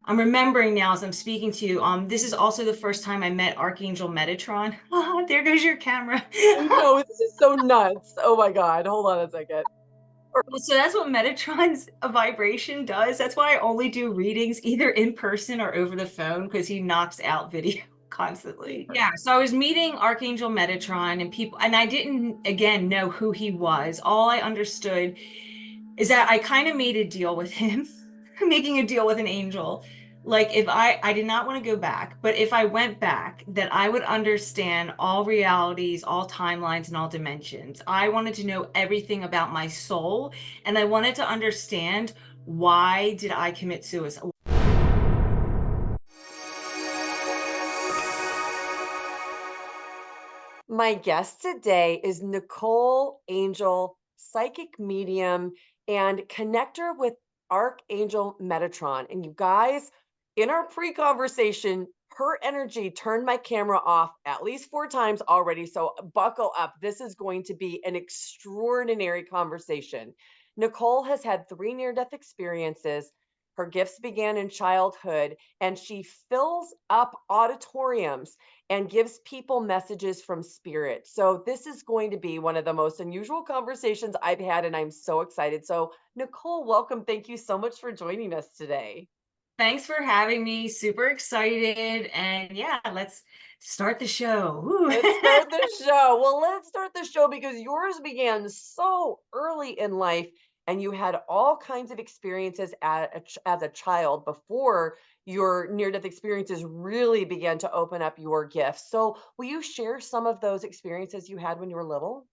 I'm remembering now as I'm speaking to you. This is also the first time I met Archangel Metatron. There goes your camera. I know, this is so nuts. Oh my God. Hold on a second. Well, so that's what Metatron's a vibration does. That's why I only do readings either in person or over the phone because he knocks out video constantly. Yeah, so I was meeting Archangel Metatron and people, and I didn't again know who he was. All I understood is that I kind of made a deal with him, making a deal with an angel. Like if I did not want to go back, but if I went back, that I would understand all realities, all timelines, and all dimensions. I wanted to know everything about my soul, and I wanted to understand why did I commit suicide. My guest today is Nicole Angel, psychic medium and connector with Archangel Metatron. And you guys, in our pre conversation, her energy turned my camera off at least 4 times already. So buckle up. This is going to be an extraordinary conversation. Nicole has had 3 near death experiences. Her gifts began in childhood, and she fills up auditoriums and gives people messages from spirit. So, this is going to be one of the most unusual conversations I've had, and I'm so excited. So, Nicole, welcome. Thank you so much for joining us today. Thanks for having me. Super excited. And yeah, let's start the show. Woo. Let's start the show. Well, let's start the show because yours began so early in life and you had all kinds of experiences as a child before your near death experiences really began to open up your gifts. So, will you share some of those experiences you had when you were little?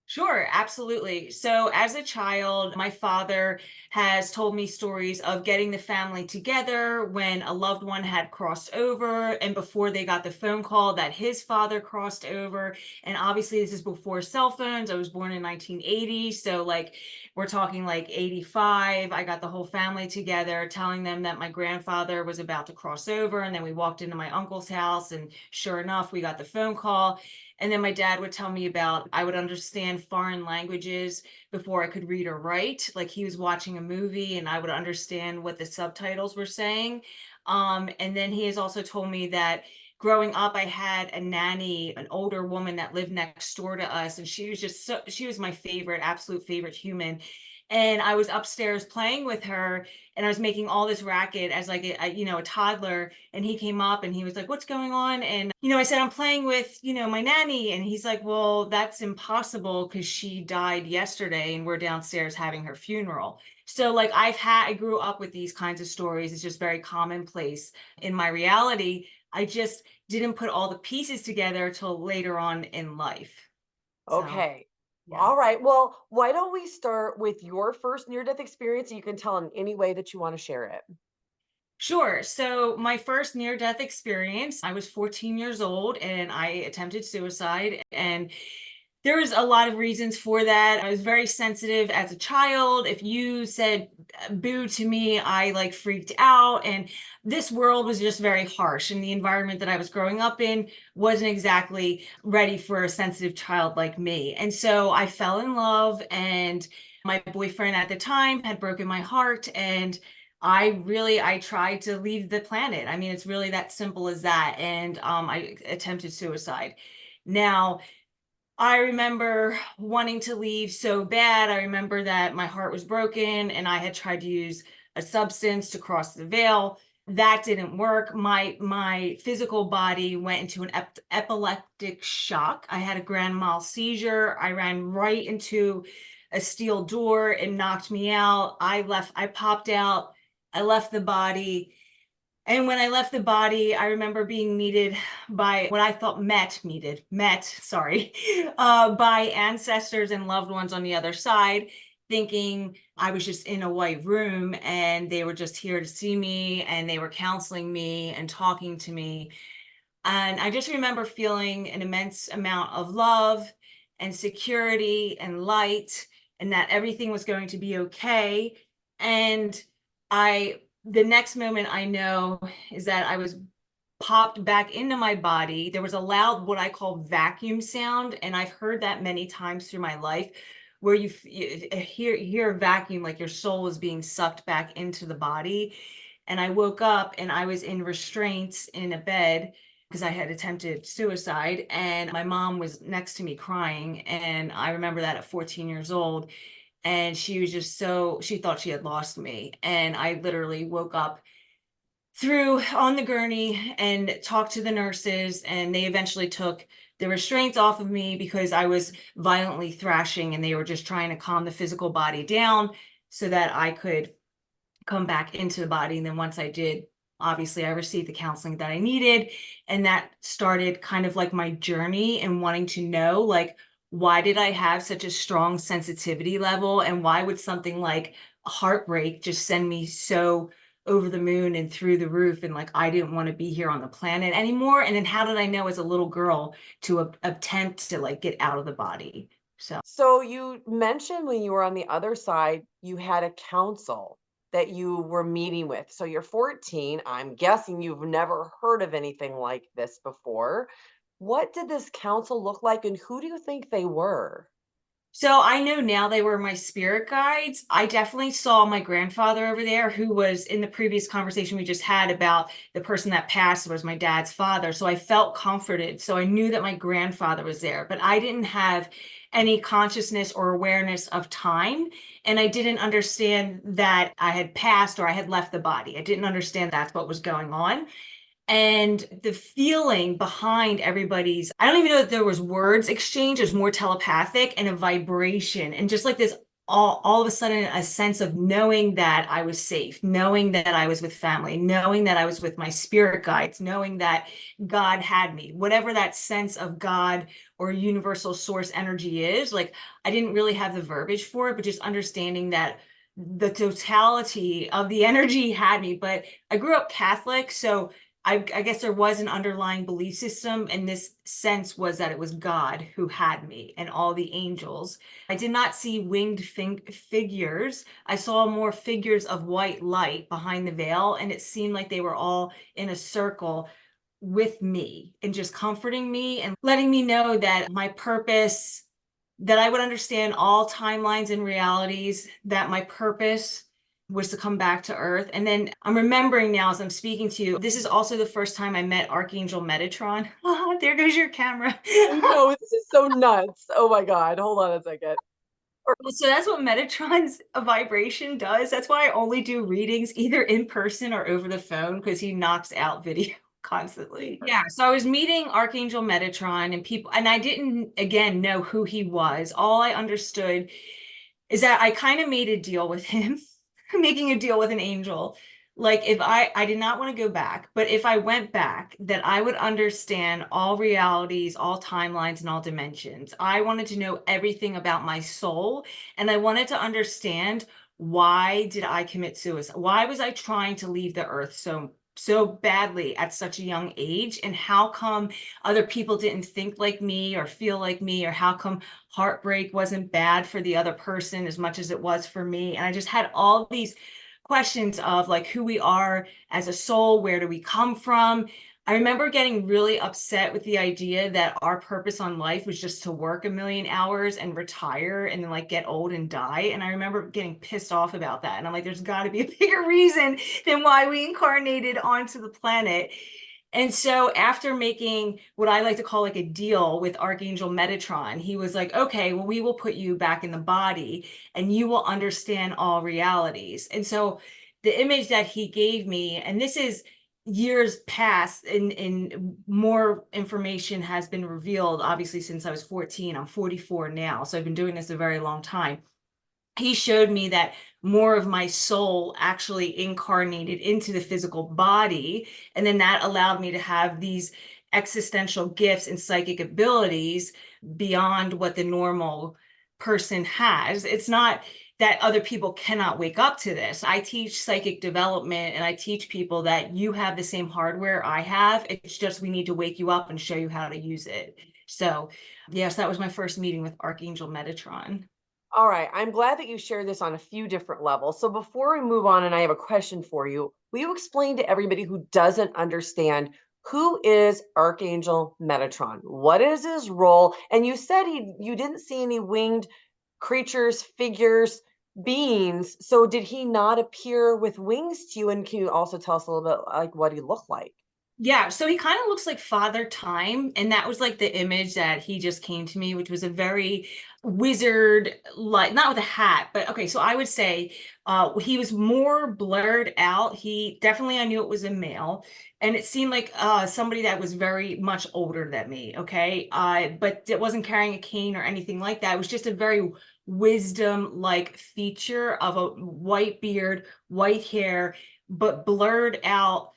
Sure, absolutely. So, as a child, my father has told me stories of getting the family together when a loved one had crossed over, and before they got the phone call that his father crossed over. And obviously, this is before cell phones. I was born in 1980. So, like, we're talking like 85. I got the whole family together, telling them that my grandfather was about to cross over. And then we walked into my uncle's house, and sure enough, we got the phone call. And then my dad would tell me about I would understand foreign languages before I could read or write. Like he was watching a movie and I would understand what the subtitles were saying. And then he has also told me that growing up, I had a nanny, an older woman that lived next door to us, and she was just so she was my favorite, absolute favorite human. And I was upstairs playing with her, and I was making all this racket as like a toddler. And he came up and he was like, "What's going on?" And I said, "I'm playing with my nanny." And he's like, "Well, that's impossible because she died yesterday, and we're downstairs having her funeral." So like I grew up with these kinds of stories. It's just very commonplace in my reality. I just didn't put all the pieces together till later on in life. So Okay. yeah. All right. Well, why don't we start with your first near death experience? You can tell in any way that you want to share it. Sure. So my first near-death experience, I was 14 years old and I attempted suicide. And there was a lot of reasons for that. I was very sensitive as a child. If you said boo to me, I like freaked out. And this world was just very harsh. And the environment that I was growing up in wasn't exactly ready for a sensitive child like me. And so I fell in love, and my boyfriend at the time had broken my heart. And I tried to leave the planet. I mean, it's really that simple as that. And I attempted suicide. Now, I remember wanting to leave so bad. I remember that my heart was broken and I had tried to use a substance to cross the veil. That didn't work. My physical body went into an epileptic shock. I had a grand mal seizure. I ran right into a steel door. It knocked me out. I popped out. I left the body. And when I left the body, I remember being meted by what I thought sorry, by ancestors and loved ones on the other side, thinking I was just in a white room and they were just here to see me and they were counseling me and talking to me. And I just remember feeling an immense amount of love and security and light, and that everything was going to be okay. And the next moment I know is that I was popped back into my body. There was a loud, what I call vacuum sound. And I've heard that many times through my life where you hear a vacuum, like your soul is being sucked back into the body. And I woke up and I was in restraints in a bed because I had attempted suicide, and my mom was next to me crying. And I remember that at 14 years old. And she was just so, she thought she had lost me. And I literally woke up through on the gurney and talked to the nurses, and they eventually took the restraints off of me because I was violently thrashing, and they were just trying to calm the physical body down so that I could come back into the body. And then once I did, obviously I received the counseling that I needed. And that started kind of like my journey and wanting to know, like, why did I have such a strong sensitivity level? And why would something like heartbreak just send me so over the moon and through the roof? And like, I didn't want to be here on the planet anymore. And then how did I know as a little girl to attempt to like get out of the body? So. So you mentioned when you were on the other side, you had a counsel that you were meeting with. So you're 14. I'm guessing you've never heard of anything like this before. What did this council look like, and who do you think they were? So I know now they were my spirit guides. I definitely saw my grandfather over there, who was in the previous conversation we just had about the person that passed was my dad's father. So I felt comforted. So I knew that my grandfather was there, but I didn't have any consciousness or awareness of time. And I didn't understand that I had passed or I had left the body. I didn't understand that's what was going on. And the feeling behind everybody's, I don't even know that there was words exchange, it was more telepathic and a vibration, and just like this, all of a sudden a sense of knowing that I was safe, knowing that I was with family, knowing that I was with my spirit guides, knowing that God had me, whatever that sense of God or universal source energy is. Like, I didn't really have the verbiage for it, but just understanding that the totality of the energy had me. But I grew up Catholic, so I guess there was an underlying belief system, and this sense was that it was God who had me and all the angels. I did not see winged figures. I saw more figures of white light behind the veil, and it seemed like they were all in a circle with me and just comforting me and letting me know that my purpose, that I would understand all timelines and realities, that my purpose was to come back to Earth. And then I'm remembering now as I'm speaking to you, this is also the first time I met Archangel Metatron. Ah, there goes your camera. I know, this is so nuts. Oh my God. Hold on a second. Well, so that's what Metatron's vibration does. That's why I only do readings either in person or over the phone, because he knocks out video constantly. Yeah, so I was meeting Archangel Metatron and people, and I didn't, again, know who he was. All I understood is that I kind of made a deal with him, making a deal with an angel. Like, if I did not want to go back, but if I went back, that I would understand all realities, all timelines, and all dimensions. I wanted to know everything about my soul, and I wanted to understand, why did I commit suicide? Why was I trying to leave the earth so badly at such a young age? And how come other people didn't think like me or feel like me? Or how come heartbreak wasn't bad for the other person as much as it was for me? And I just had all these questions of like who we are as a soul, where do we come from? I remember getting really upset with the idea that our purpose on life was just to work a million hours and retire and then like get old and die. And I remember getting pissed off about that. And I'm like, there's got to be a bigger reason than why we incarnated onto the planet. And so after making what I like to call like a deal with Archangel Metatron, he was like, okay, well, we will put you back in the body and you will understand all realities. And so the image that he gave me, and this is years past, and more information has been revealed, obviously, since I was 14. I'm 44 now. So I've been doing this a very long time. He showed me that more of my soul actually incarnated into the physical body. And then that allowed me to have these existential gifts and psychic abilities beyond what the normal person has. It's not that other people cannot wake up to this. I teach psychic development, and I teach people that you have the same hardware I have. It's just we need to wake you up and show you how to use it. So, yes, that was my first meeting with Archangel Metatron. All right. I'm glad that you shared this on a few different levels. So before we move on, and I have a question for you, will you explain to everybody who doesn't understand, who is Archangel Metatron? What is his role? And you said you didn't see any winged creatures, figures. beings. So did he not appear with wings to you? And can you also tell us a little bit like what he looked like? Yeah, so he kind of looks like Father Time, and that was like the image that he just came to me, which was a very wizard like, not with a hat, but okay, so I would say he was more blurred out. He definitely, I knew it was a male, and it seemed like somebody that was very much older than me, okay? But it wasn't carrying a cane or anything like that. It was just a very wisdom like feature of a white beard, white hair, but blurred out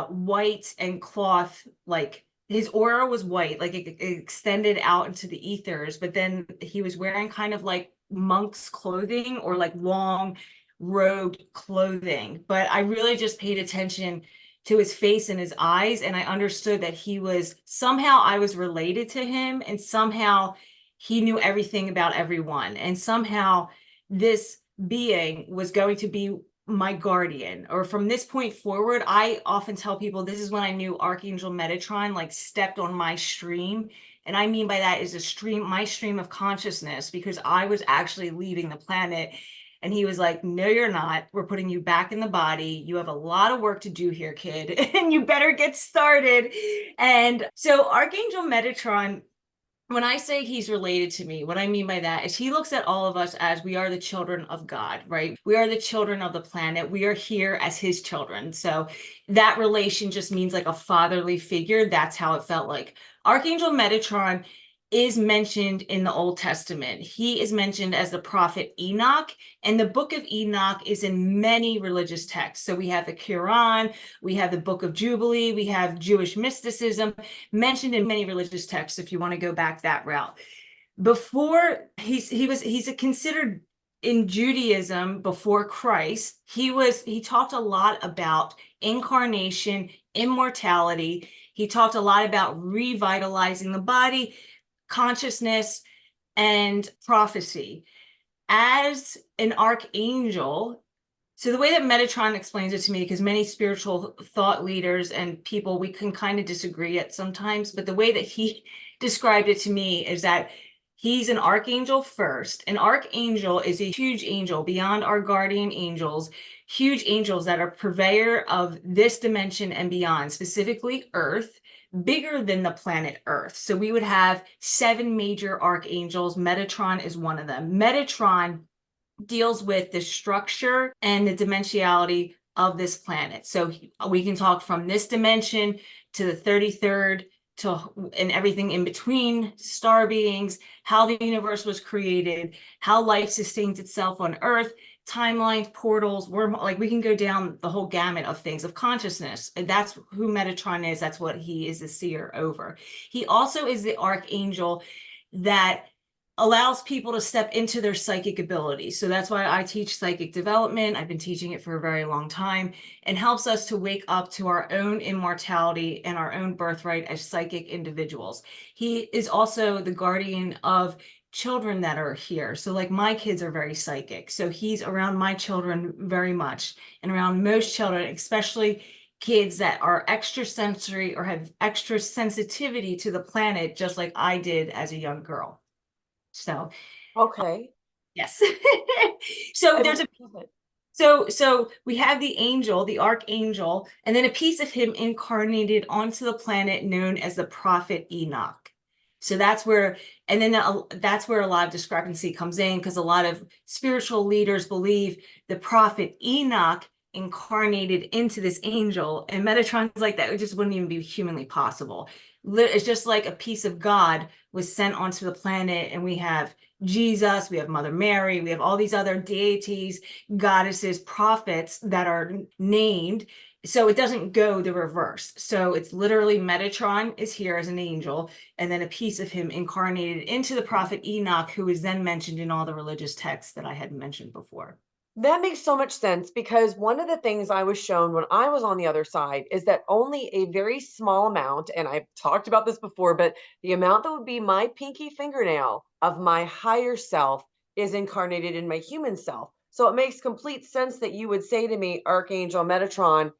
white and cloth. Like his aura was white, like it extended out into the ethers, but then he was wearing kind of like monk's clothing or like long robed clothing. But I really just paid attention to his face and his eyes, and I understood that he was somehow, I was related to him, and somehow he knew everything about everyone, and somehow this being was going to be my guardian. Or from this point forward, I often tell people this is when I knew Archangel Metatron like stepped on my stream. And I mean by that is a stream, my stream of consciousness, because I was actually leaving the planet. And he was like, no, you're not. We're putting you back in the body. You have a lot of work to do here, kid, and you better get started. And so Archangel Metatron, when I say he's related to me, what I mean by that is he looks at all of us as we are the children of God, right? We are the children of the planet. We are here as his children. So that relation just means like a fatherly figure. That's how it felt like. Archangel Metatron is mentioned in the Old Testament. He is mentioned as the prophet Enoch, and the book of Enoch is in many religious texts. So we have the Quran, we have the book of Jubilee, we have Jewish mysticism mentioned in many religious texts if you want to go back that route. Before he's considered in Judaism before Christ, he talked a lot about incarnation, immortality. He talked a lot about revitalizing the body, consciousness, and prophecy. As an archangel, so the way that Metatron explains it to me, because many spiritual thought leaders and people, we can kind of disagree at sometimes, but the way that he described it to me is that he's an archangel first. An archangel is a huge angel beyond our guardian angels, huge angels that are purveyor of this dimension and beyond, specifically Earth, bigger than the planet Earth. So we would have 7 major archangels. Metatron is one of them. Metatron deals with the structure and the dimensionality of this planet. So we can talk from this dimension to the 33rd to and everything in between, star beings, how the universe was created, how life sustains itself on Earth, timelines, portals, wormhole, like we can go down the whole gamut of things of consciousness. And that's who Metatron is. That's what he is, the seer over. He also is the archangel that allows people to step into their psychic abilities. So that's why I teach psychic development. I've been teaching it for a very long time, and helps us to wake up to our own immortality and our own birthright as psychic individuals. He is also the guardian of children that are here. So like my kids are very psychic. So he's around my children very much, and around most children, especially kids that are extrasensory or have extra sensitivity to the planet, just like I did as a young girl. So Okay. yes. So I there's a love it. so we have the angel, the archangel, and then a piece of him incarnated onto the planet known as the prophet Enoch. So that's where, and then that's where a lot of discrepancy comes in, because a lot of spiritual leaders believe the prophet Enoch incarnated into this angel, and Metatron's like that. It just wouldn't even be humanly possible. It's just like a piece of God was sent onto the planet, and we have Jesus, we have Mother Mary, we have all these other deities, goddesses, prophets that are named. So it doesn't go the reverse. So it's literally Metatron is here as an angel, and then a piece of him incarnated into the prophet Enoch, who is then mentioned in all the religious texts that I had mentioned before. That makes so much sense because one of the things I was shown when I was on the other side is that only a very small amount, and I've talked about this before, but the amount that would be my pinky fingernail of my higher self is incarnated in my human self. So it makes complete sense that you would say to me, Archangel Metatron,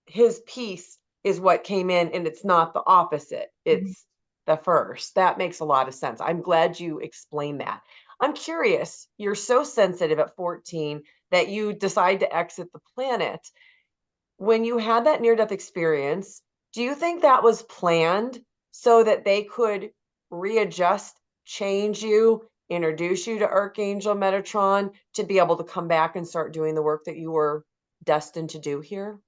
his piece is what came in, and it's not the opposite. Mhm. It's the first. That makes a lot of sense. I'm glad you explained that. I'm curious, you're so sensitive at 14 that you decide to exit the planet. When you had that near death experience, do you think that was planned so that they could readjust, change you, introduce you to Archangel Metatron to be able to come back and start doing the work that you were destined to do here?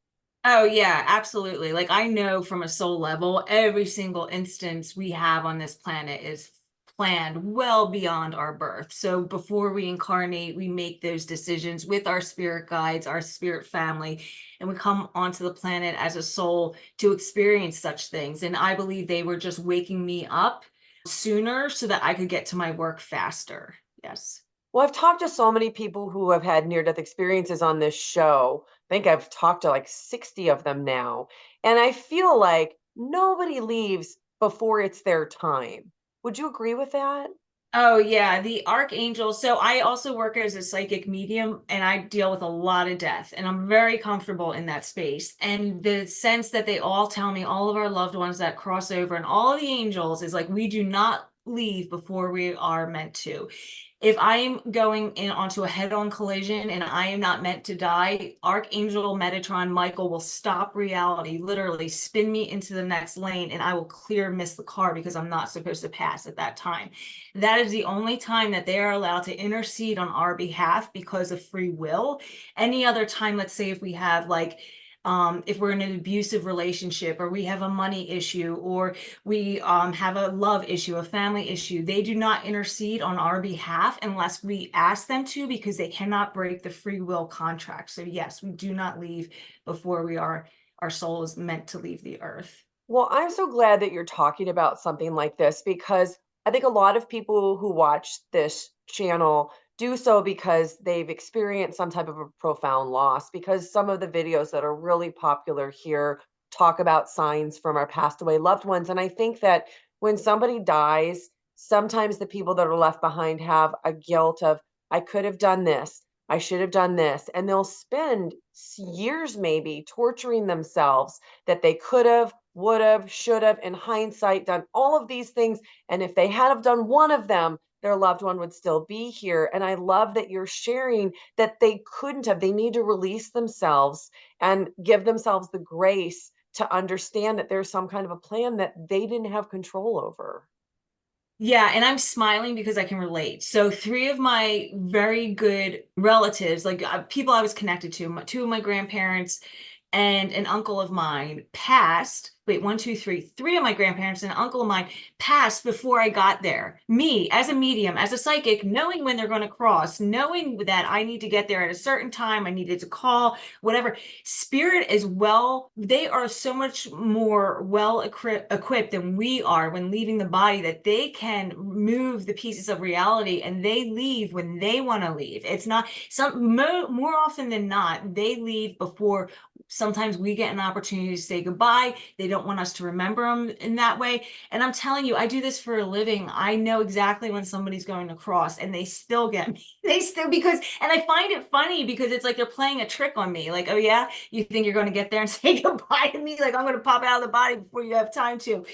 Oh yeah, absolutely. Like I know from a soul level, every single instance we have on this planet is planned well beyond our birth. So before we incarnate, we make those decisions with our spirit guides, our spirit family, and we come onto the planet as a soul to experience such things. And I believe they were just waking me up sooner so that I could get to my work faster. Yes. Well, I've talked to so many people who have had near death experiences on this show. I think I've talked to like 60 of them now. And I feel like nobody leaves before it's their time. Would you agree with that? Oh yeah, the archangels. So I also work as a psychic medium and I deal with a lot of death and I'm very comfortable in that space. And the sense that they all tell me, all of our loved ones that cross over and all of the angels is like we do not leave before we are meant to. If I am going in onto a head-on collision and I am not meant to die, Archangel Metatron Michael will stop reality, literally spin me into the next lane, and I will clear miss the car because I'm not supposed to pass at that time. That is the only time that they are allowed to intercede on our behalf because of free will. Any other time, let's say if we have like if we're in an abusive relationship or we have a money issue or we have a love issue, a family issue, they do not intercede on our behalf unless we ask them to because they cannot break the free will contract. So yes, we do not leave before our soul is meant to leave the earth. Well, I'm so glad that you're talking about something like this because I think a lot of people who watch this channel do so because they've experienced some type of a profound loss. Because some of the videos that are really popular here talk about signs from our passed away loved ones. And I think that when somebody dies, sometimes the people that are left behind have a guilt of, I could have done this. I should have done this. And they'll spend years maybe torturing themselves that they could have, would have, should have, in hindsight, done all of these things. And if they had have done one of them, their loved one would still be here. And I love that you're sharing that they couldn't have. They need to release themselves and give themselves the grace to understand that there's some kind of a plan that they didn't have control over. Yeah, and I'm smiling because I can relate. So, three of my very good relatives, like people I was connected to, two of my grandparents and an uncle of mine passed. Wait, one, two, three of my grandparents and an uncle of mine passed before I got there. Me, as a medium, as a psychic, knowing when they're going to cross, knowing that I need to get there at a certain time, I needed to call, whatever. Spirit is well, they are so much more well equipped than we are when leaving the body that they can move the pieces of reality and they leave when they want to leave. It's not more often than not, they leave before sometimes we get an opportunity to say goodbye. They don't want us to remember them in that way. And I'm telling you, I do this for a living. I know exactly when somebody's going to cross and they still get me. They still, because, and I find it funny because it's like they're playing a trick on me. Like, oh yeah, you think you're going to get there and say goodbye to me? Like I'm going to pop out of the body before you have time to.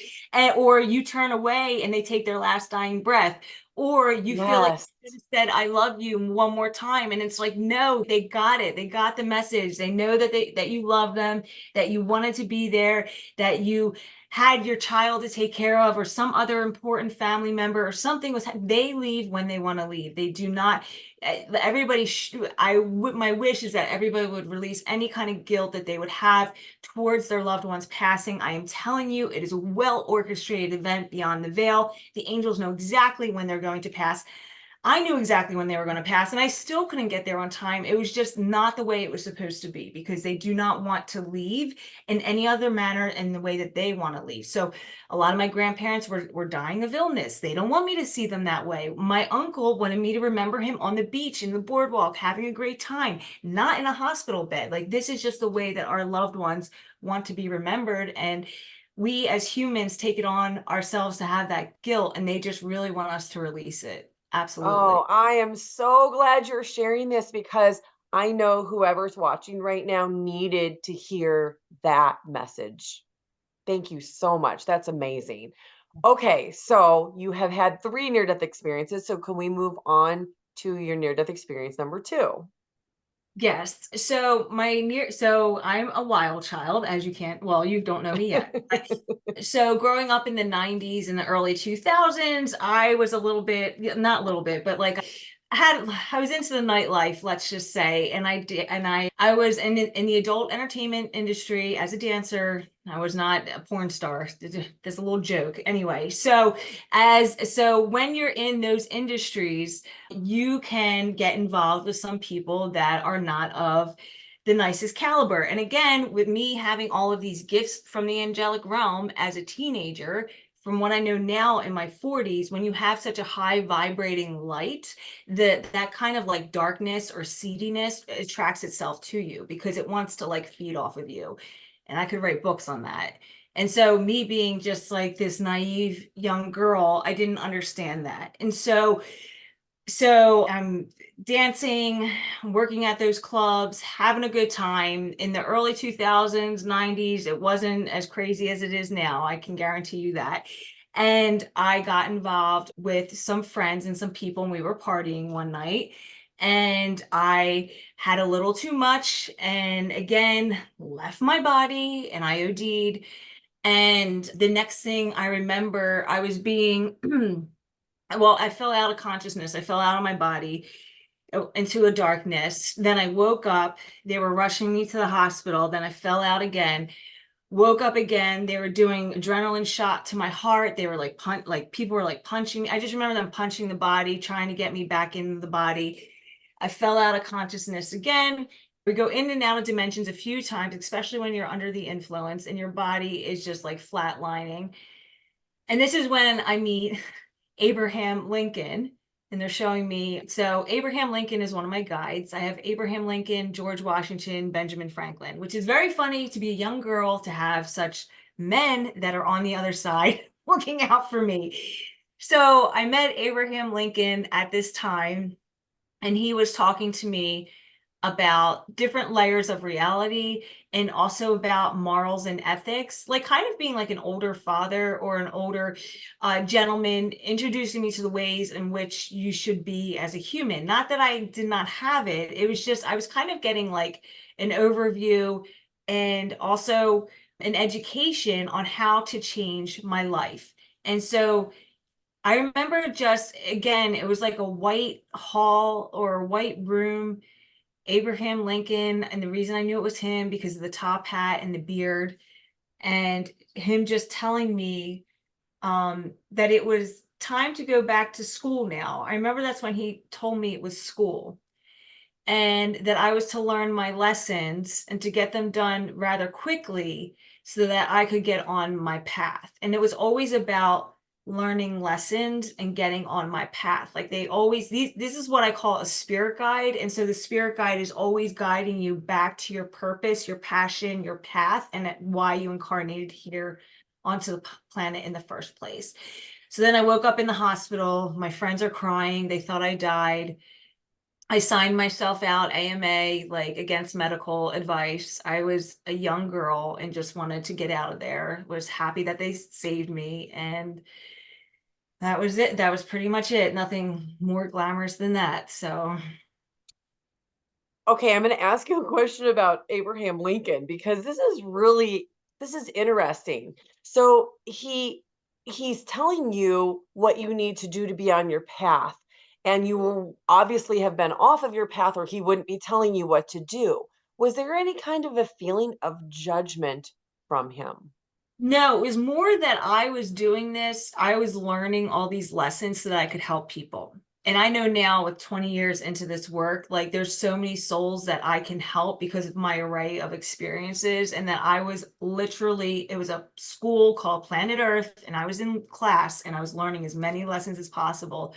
Or you turn away and they take their last dying breath. Or you feel like Yes. said I love you one more time and it's like no, they got it, they got the message, they know that that you love them, that you wanted to be there, that you had your child to take care of or some other important family member or something was they leave when they want to leave. They do not everybody my wish is that everybody would release any kind of guilt that they would have towards their loved ones passing. I am telling you, it is a well orchestrated event beyond the veil. The angels know exactly when they're going to pass. I knew exactly when they were going to pass, and I still couldn't get there on time. It was just not the way it was supposed to be because they do not want to leave in any other manner in the way that they want to leave. So, a lot of my grandparents were dying of illness. They don't want me to see them that way. My uncle wanted me to remember him on the beach, in the boardwalk, having a great time, not in a hospital bed. Like, this is just the way that our loved ones want to be remembered. And we as humans take it on ourselves to have that guilt, and they just really want us to release it. Oh, Absolutely. I am so glad you're sharing this because I know whoever's watching right now needed to hear that message. Thank you so much. That's amazing. Okay, so you have had 3 near-death experiences, so can we move on to your near-death experience number 2? Yes. So I'm a wild child, as you can't, well, you don't know me yet. So growing up in the 90s and the early 2000s, I was a little bit, not a little bit, but like I was into the nightlife, let's just say, and I was in the adult entertainment industry as a dancer. I was not a porn star. There's a little joke. Anyway, so when you're in those industries, you can get involved with some people that are not of the nicest caliber. And again, with me having all of these gifts from the angelic realm as a teenager, from what I know now in my 40s, when you have such a high vibrating light, that kind of like darkness or seediness attracts itself to you because it wants to like feed off of you. And I could write books on that. And so, me being just like this naive young girl, I didn't understand that. And so I'm dancing, working at those clubs, having a good time. In the early 2000s, 90s, it wasn't as crazy as it is now. I can guarantee you that. And I got involved with some friends and some people, and we were partying one night. And I had a little too much, and again, left my body and I OD'd. And the next thing I remember, I was being well, I fell out of consciousness. I fell out of my body into a darkness. Then I woke up. They were rushing me to the hospital. Then I fell out again. Woke up again. They were doing adrenaline shot to my heart. They were like like people were like punching me. I just remember them punching the body, trying to get me back into the body. I fell out of consciousness again. We go in and out of dimensions a few times, especially when you're under the influence and your body is just like flatlining. And this is when I meet Abraham Lincoln, and they're showing me. So, Abraham Lincoln is one of my guides. I have Abraham Lincoln, George Washington, Benjamin Franklin, which is very funny to be a young girl to have such men that are on the other side looking out for me. So, I met Abraham Lincoln at this time, and he was talking to me about different layers of reality and also about morals and ethics, like kind of being like an older father or an older gentleman, introducing me to the ways in which you should be as a human. Not that I did not have it, it was just I was kind of getting like an overview and also an education on how to change my life. And so I remember, just again, it was like a white hall or a white room, Abraham Lincoln, and the reason I knew it was him because of the top hat and the beard, and him just telling me that it was time to go back to school now. I remember that's when he told me it was school, and that I was to learn my lessons and to get them done rather quickly so that I could get on my path. And it was always about learning lessons and getting on my path. Like they always, this is what I call a spirit guide. And so the spirit guide is always guiding you back to your purpose, your passion, your path, and why you incarnated here onto the planet in the first place. So then I woke up in the hospital. My friends are crying. They thought I died. I signed myself out AMA, like against medical advice. I was a young girl and just wanted to get out of there. Was happy that they saved me. And that was it. That was pretty much it. Nothing more glamorous than that. So, Okay, I'm going to ask you a question about Abraham Lincoln because this is interesting. So he's telling you what you need to do to be on your path, and you will obviously have been off of your path or he wouldn't be telling you what to do. Was there any kind of a feeling of judgment from him? no, it was more that I was doing this. I was learning all these lessons so that I could help people. And I know now with 20 years into this work, like there's so many souls that I can help because of my array of experiences. And that I was literally, it was a school called Planet Earth, and I was in class and I was learning as many lessons as possible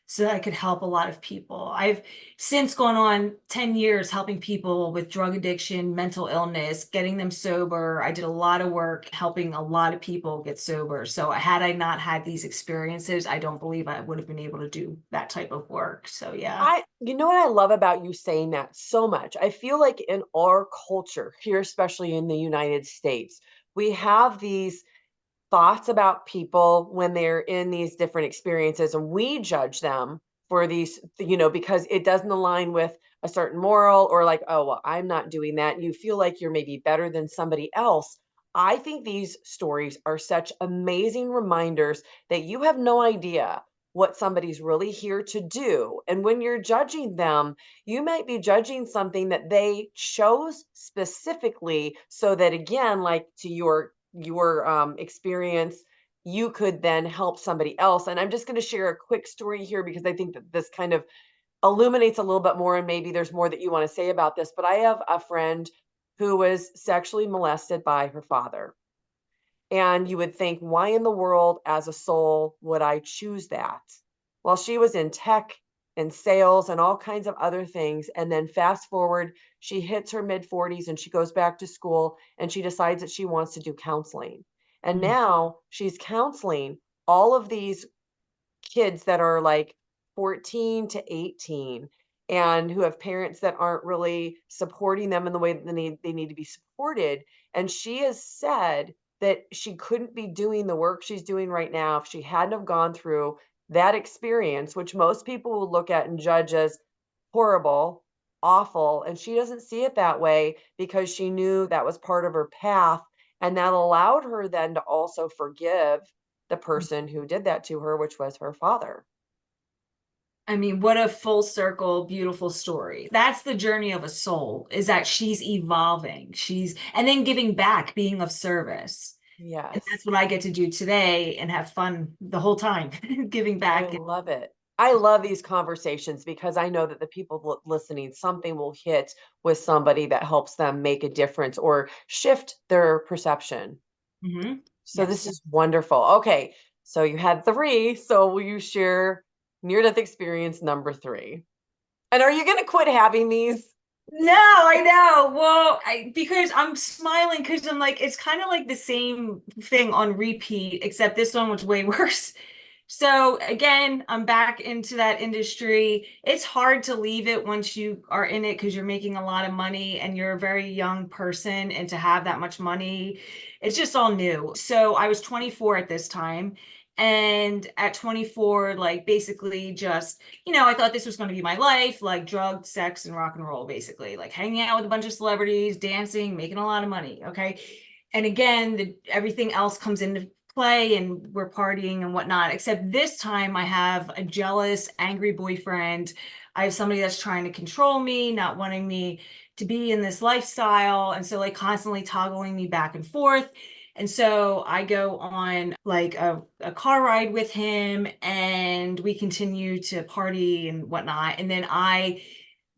so that I could help a lot of people. I've since gone on 10 years helping people with drug addiction, mental illness, getting them sober. I did a lot of work helping a lot of people get sober. So had I not had these experiences, I don't believe I would have been able to do that type of work. So yeah. You know what I love about you saying that so much? I feel like in our culture here, especially in the United States, we have these thoughts about people when they're in these different experiences and we judge them for these, because it doesn't align with a certain moral, or like, oh, well, I'm not doing that. You feel like you're maybe better than somebody else. I think these stories are such amazing reminders that you have no idea what somebody's really here to do. And when you're judging them, you might be judging something that they chose specifically so that, again, like to your experience, you could then help somebody else. And I'm just going to share a quick story here because I think that this kind of illuminates a little bit more, and maybe there's more that you want to say about this. But I have a friend who was sexually molested by her father. And you would think, why in the world, as a soul, would I choose that? Well, she was in tech and sales and all kinds of other things. And then fast forward, she hits her mid 40s and she goes back to school and she decides that she wants to do counseling. And Mm. now she's counseling all of these kids that are like 14 to 18 and who have parents that aren't really supporting them in the way that they need to be supported. And she has said that she couldn't be doing the work she's doing right now if she hadn't have gone through that experience, which most people will look at and judge as horrible, awful. And she doesn't see it that way because she knew that was part of her path. And that allowed her then to also forgive the person who did that to her, which was her father. I mean, what a full circle, beautiful story. That's the journey of a soul, is that she's evolving. And then giving back, being of service. And Yes, that's what I get to do today and have fun the whole time, giving I back. love it. I love these conversations because I know that the people listening, something will hit with somebody that helps them make a difference or shift their perception. Mhm. So this Yes. is wonderful. Okay, so you had three. So will you share near death experience number three? And are you going to quit having these? No, I know. Well, because I'm smiling because I'm like, it's kind of like the same thing on repeat, except this one was way worse. So again, I'm back into that industry. It's hard to leave it once you are in it because you're making a lot of money and you're a very young person, and to have that much money, it's just all new. So I was 24 at this time. And at 24, like basically just, I thought this was going to be my life, like drugs, sex, and rock and roll, basically, like hanging out with a bunch of celebrities, dancing, making a lot of money. Okay. And again, everything else comes into play and we're partying and whatnot. Except this time I have a jealous, angry boyfriend. I have somebody that's trying to control me, not wanting me to be in this lifestyle. And so, like, constantly toggling me back and forth. And so I go on like a car ride with him and we continue to party and whatnot. And then I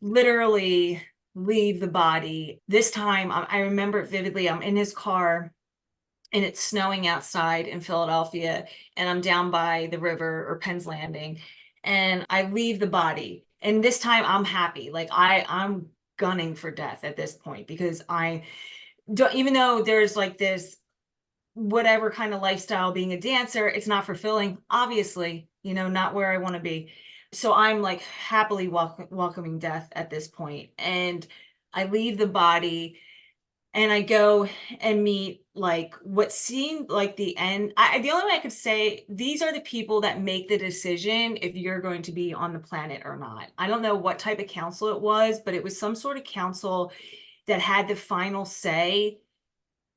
literally leave the body. This time I remember it vividly. I'm in his car and it's snowing outside in Philadelphia, and I'm down by the river or Penn's Landing, and I leave the body. And this time I'm happy. Like I'm gunning for death at this point because I don't, even though there's like this whatever kind of lifestyle being a dancer, it's not fulfilling, obviously, not where I want to be. So I'm like happily welcoming death at this point. And I leave the body and I go and meet like what seemed like the end. The only way I could say, these are the people that make the decision if you're going to be on the planet or not. I don't know what type of council it was, but it was some sort of council that had the final say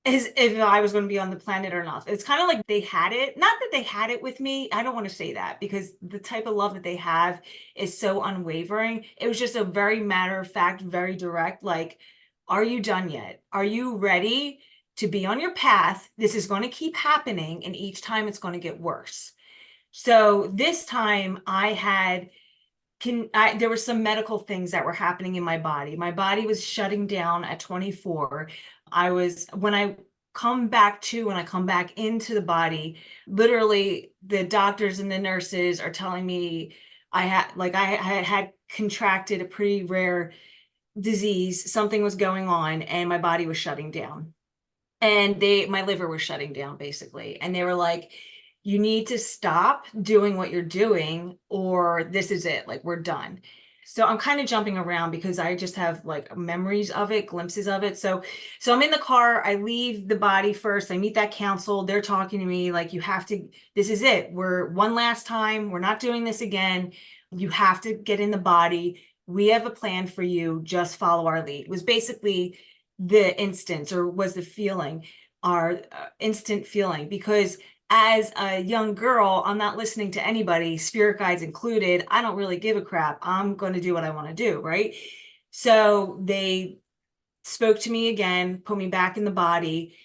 as if I was going to be on the planet or not. It's kind of like they had it. Not that they had it with me. I don't want to say that because the type of love that they have is so unwavering. It was just a very matter of fact, very direct, like, are you done yet? Are you ready to be on your path? This is going to keep happening, and each time it's going to get worse. So this time I had there were some medical things that were happening in my body. My body was shutting down at 24. When I come back to, when I come back into the body, literally the doctors and the nurses are telling me I had contracted a pretty rare disease. Something was going on and my body was shutting down. And my liver was shutting down basically. And they were like, you need to stop doing what you're doing or this is it, like we're done. So I'm kind of jumping around because I just have like memories of it, glimpses of it. So I'm in the car, I leave the body first, I meet that counsel, they're talking to me like, you have to, this is it. We're one last time, we're not doing this again. You have to get in the body. We have a plan for you, just follow our lead. It was basically the instance, or was the feeling, our instant feeling, because as a young girl, I'm not listening to anybody, spirit guides included. I don't really give a crap. I'm going to do what I want to do, right? So they spoke to me again, put me back in the body.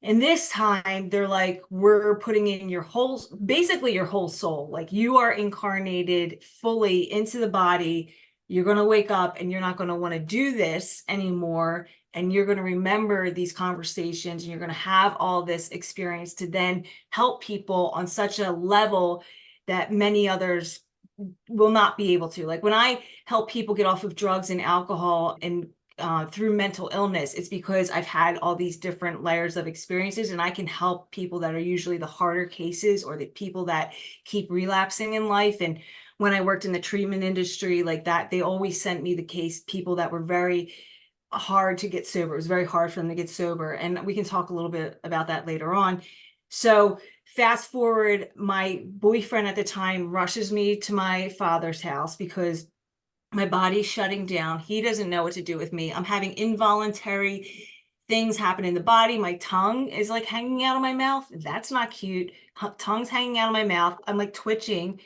And this time they're like, we're putting in your whole, basically your whole soul. Like you are incarnated fully into the body. You're going to wake up and you're not going to want to do this anymore. And you're going to remember these conversations and you're going to have all this experience to then help people on such a level that many others will not be able to. Like when I help people get off of drugs and alcohol and through mental illness, it's because I've had all these different layers of experiences, and I can help people that are usually the harder cases or the people that keep relapsing in life. And when I worked in the treatment industry like that, they always sent me the case people that were very hard to get sober. It was very hard for them to get sober. And we can talk a little bit about that later on. So fast forward, my boyfriend at the time rushes me to my father's house because my body's shutting down. He doesn't know what to do with me. I'm having involuntary things happen in the body. My tongue is like hanging out of my mouth. That's not cute. Tongue's hanging out of my mouth. I'm like twitching.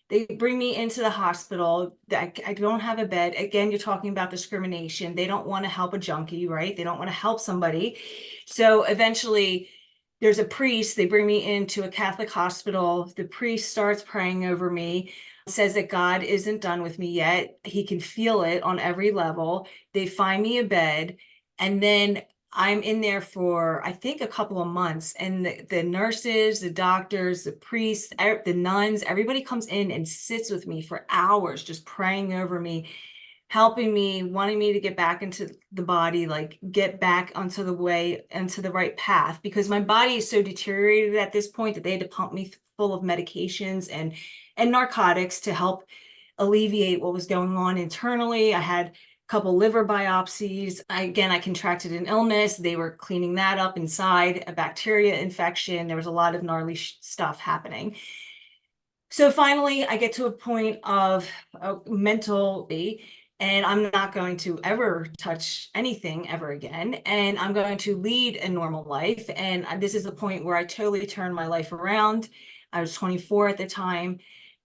They bring me into the hospital. I don't have a bed. Again, you're talking about discrimination. They don't want to help a junkie, right? They don't want to help somebody. So eventually, there's a priest. They bring me into a Catholic hospital. The priest starts praying over me, says that God isn't done with me yet. He can feel it on every level. They find me a bed. And then I'm in there for, I think, a couple of months. And the nurses, the doctors, the priests, the nuns, everybody comes in and sits with me for hours, just praying over me, helping me, wanting me to get back into the body, like get back onto the way, into the right path, because my body is so deteriorated at this point that they had to pump me full of medications and narcotics to help alleviate what was going on internally. I had a couple liver biopsies. I contracted an illness. They were cleaning that up inside, a bacteria infection. There was a lot of gnarly stuff happening. So finally, I get to a point of mentally, and I'm not going to ever touch anything ever again. And I'm going to lead a normal life. And this is the point where I totally turned my life around. I was 24 at the time,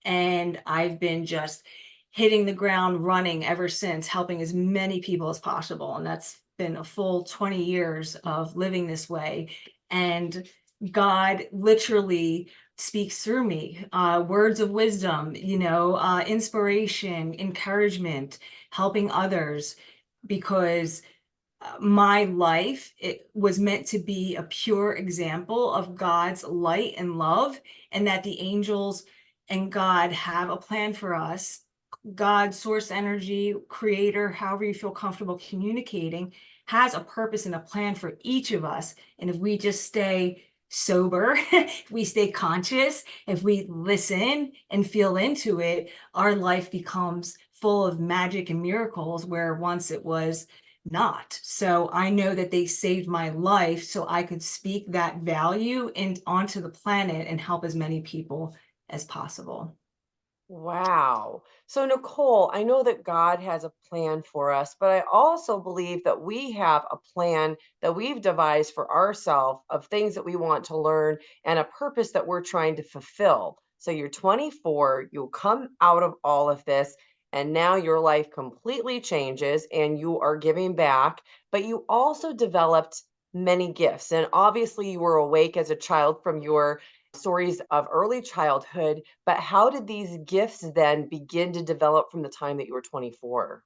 and I've been just hitting the ground running ever since, helping as many people as possible. And that's been a full 20 years of living this way. And God literally speaks through me, words of wisdom, inspiration, encouragement, helping others, because my life, it was meant to be a pure example of God's light and love, and that the angels and God have a plan for us. God, source energy, creator, however you feel comfortable communicating, has a purpose and a plan for each of us. And if we just stay sober, if we stay conscious, if we listen and feel into it, our life becomes full of magic and miracles where once it was not. So I know that they saved my life so I could speak that value onto the planet and help as many people as possible. Wow. So, Nicole, I know that God has a plan for us, but I also believe that we have a plan that we've devised for ourselves of things that we want to learn and a purpose that we're trying to fulfill. So, you're 24, you come out of all of this, and now your life completely changes and you are giving back, but you also developed many gifts. And obviously, you were awake as a child from your stories of early childhood, but how did these gifts then begin to develop from the time that you were 24?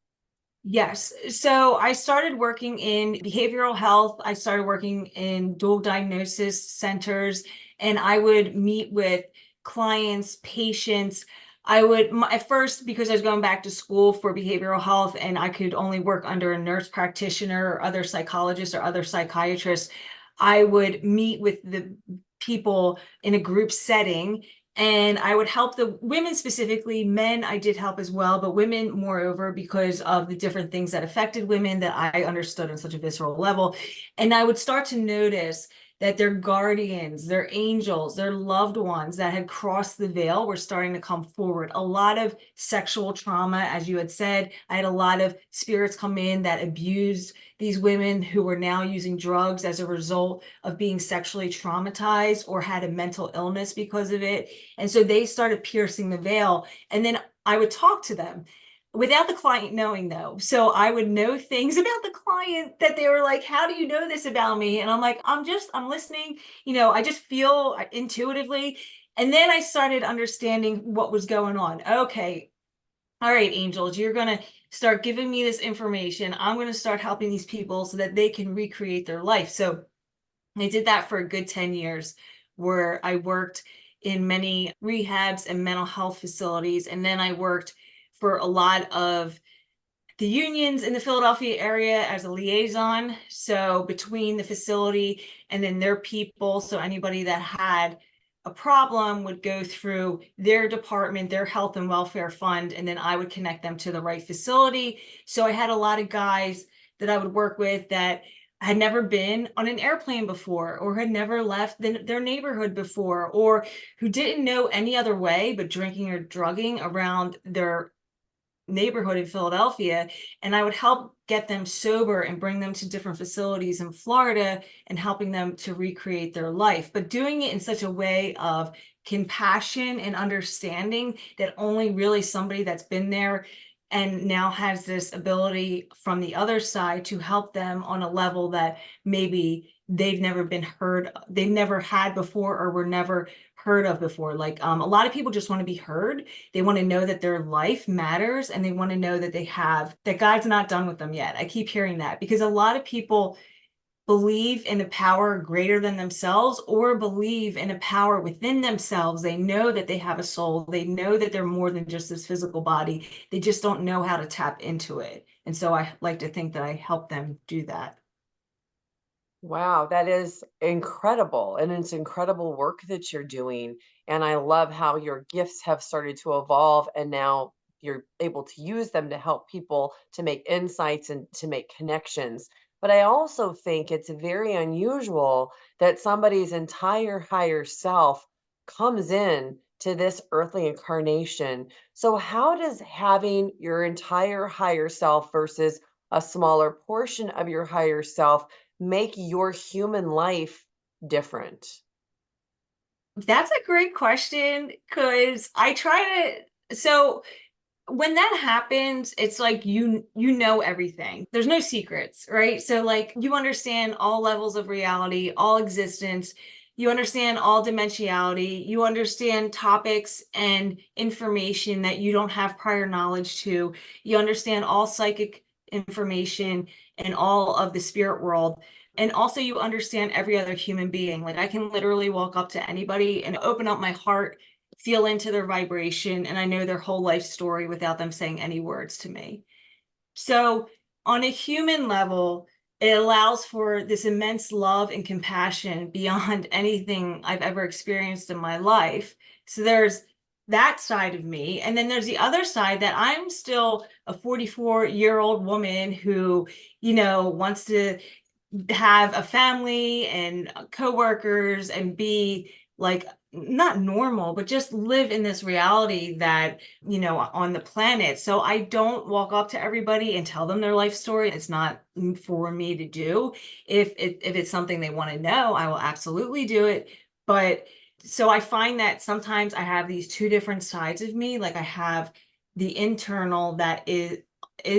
Yes. So I started working in behavioral health. I started working in dual diagnosis centers, and I would meet with clients, patients. At first, because I was going back to school for behavioral health and I could only work under a nurse practitioner or other psychologists or other psychiatrists, I would meet with the people in a group setting And I would help the women specifically. Men I did help as well, but women moreover, because of the different things that affected women that I understood on such a visceral level. And I would start to notice that their guardians, their angels, their loved ones that had crossed the veil were starting to come forward. A lot of sexual trauma, as you had said. I had a lot of spirits come in that abused these women who were now using drugs as a result of being sexually traumatized or had a mental illness because of it. And so they started piercing the veil. And then I would talk to them without the client knowing, though. So I would know things about the client that they were like, how do you know this about me? And I'm like, I'm listening. I just feel intuitively. And then I started understanding what was going on. Okay, all right, angels, you're going to start giving me this information. I'm going to start helping these people so that they can recreate their life. So I did that for a good 10 years, where I worked in many rehabs and mental health facilities. And then I worked for a lot of the unions in the Philadelphia area as a liaison. So between the facility and then their people, so anybody that had a problem would go through their department, their health and welfare fund, and then I would connect them to the right facility. So I had a lot of guys that I would work with that had never been on an airplane before, or had never left their neighborhood before, or who didn't know any other way but drinking or drugging around their neighborhood in Philadelphia. And I would help get them sober and bring them to different facilities in Florida and helping them to recreate their life, but doing it in such a way of compassion and understanding that only really somebody that's been there and now has this ability from the other side to help them on a level that maybe they've never had before, or were never heard of before. Like a lot of people just want to be heard. They want to know that their life matters, and they want to know that that God's not done with them yet. I keep hearing that because a lot of people believe in a power greater than themselves, or believe in a power within themselves. They know that they have a soul. They know that they're more than just this physical body. They just don't know how to tap into it. And so I like to think that I help them do that. Wow, that is incredible. And it's incredible work that you're doing. And I love how your gifts have started to evolve and now you're able to use them to help people to make insights and to make connections. But I also think it's very unusual that somebody's entire higher self comes in to this earthly incarnation. So, how does having your entire higher self versus a smaller portion of your higher self make your human life different? That's a great question, because I try to. So when that happens, it's like you know everything. There's no secrets, right? So like you understand all levels of reality, all existence. You understand all dimensionality. You understand topics and information that you don't have prior knowledge to. You understand all psychic information and all of the spirit world. And also you understand every other human being. Like I can literally walk up to anybody and open up my heart, feel into their vibration, and I know their whole life story without them saying any words to me. So, on a human level, it allows for this immense love and compassion beyond anything I've ever experienced in my life. So, there's that side of me. And then there's the other side that I'm still a 44-year-old woman who, wants to have a family and coworkers and be like not normal, but just live in this reality that, on the planet. So I don't walk up to everybody and tell them their life story. It's not for me to do. If it's something they want to know, I will absolutely do it. But so I find that sometimes I have these two different sides of me. Like I have the internal that is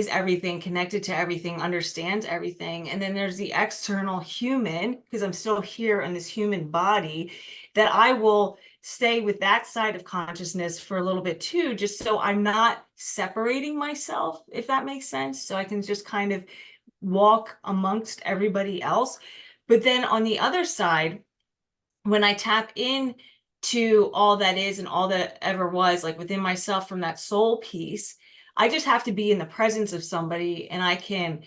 everything, connected to everything, understands everything. And then there's the external human, because I'm still here in this human body, that I will stay with that side of consciousness for a little bit too, just so I'm not separating myself, if that makes sense. So I can just kind of walk amongst everybody else. But then on the other side, when I tap in to all that is and all that ever was, like within myself from that soul piece, I just have to be in the presence of somebody and I can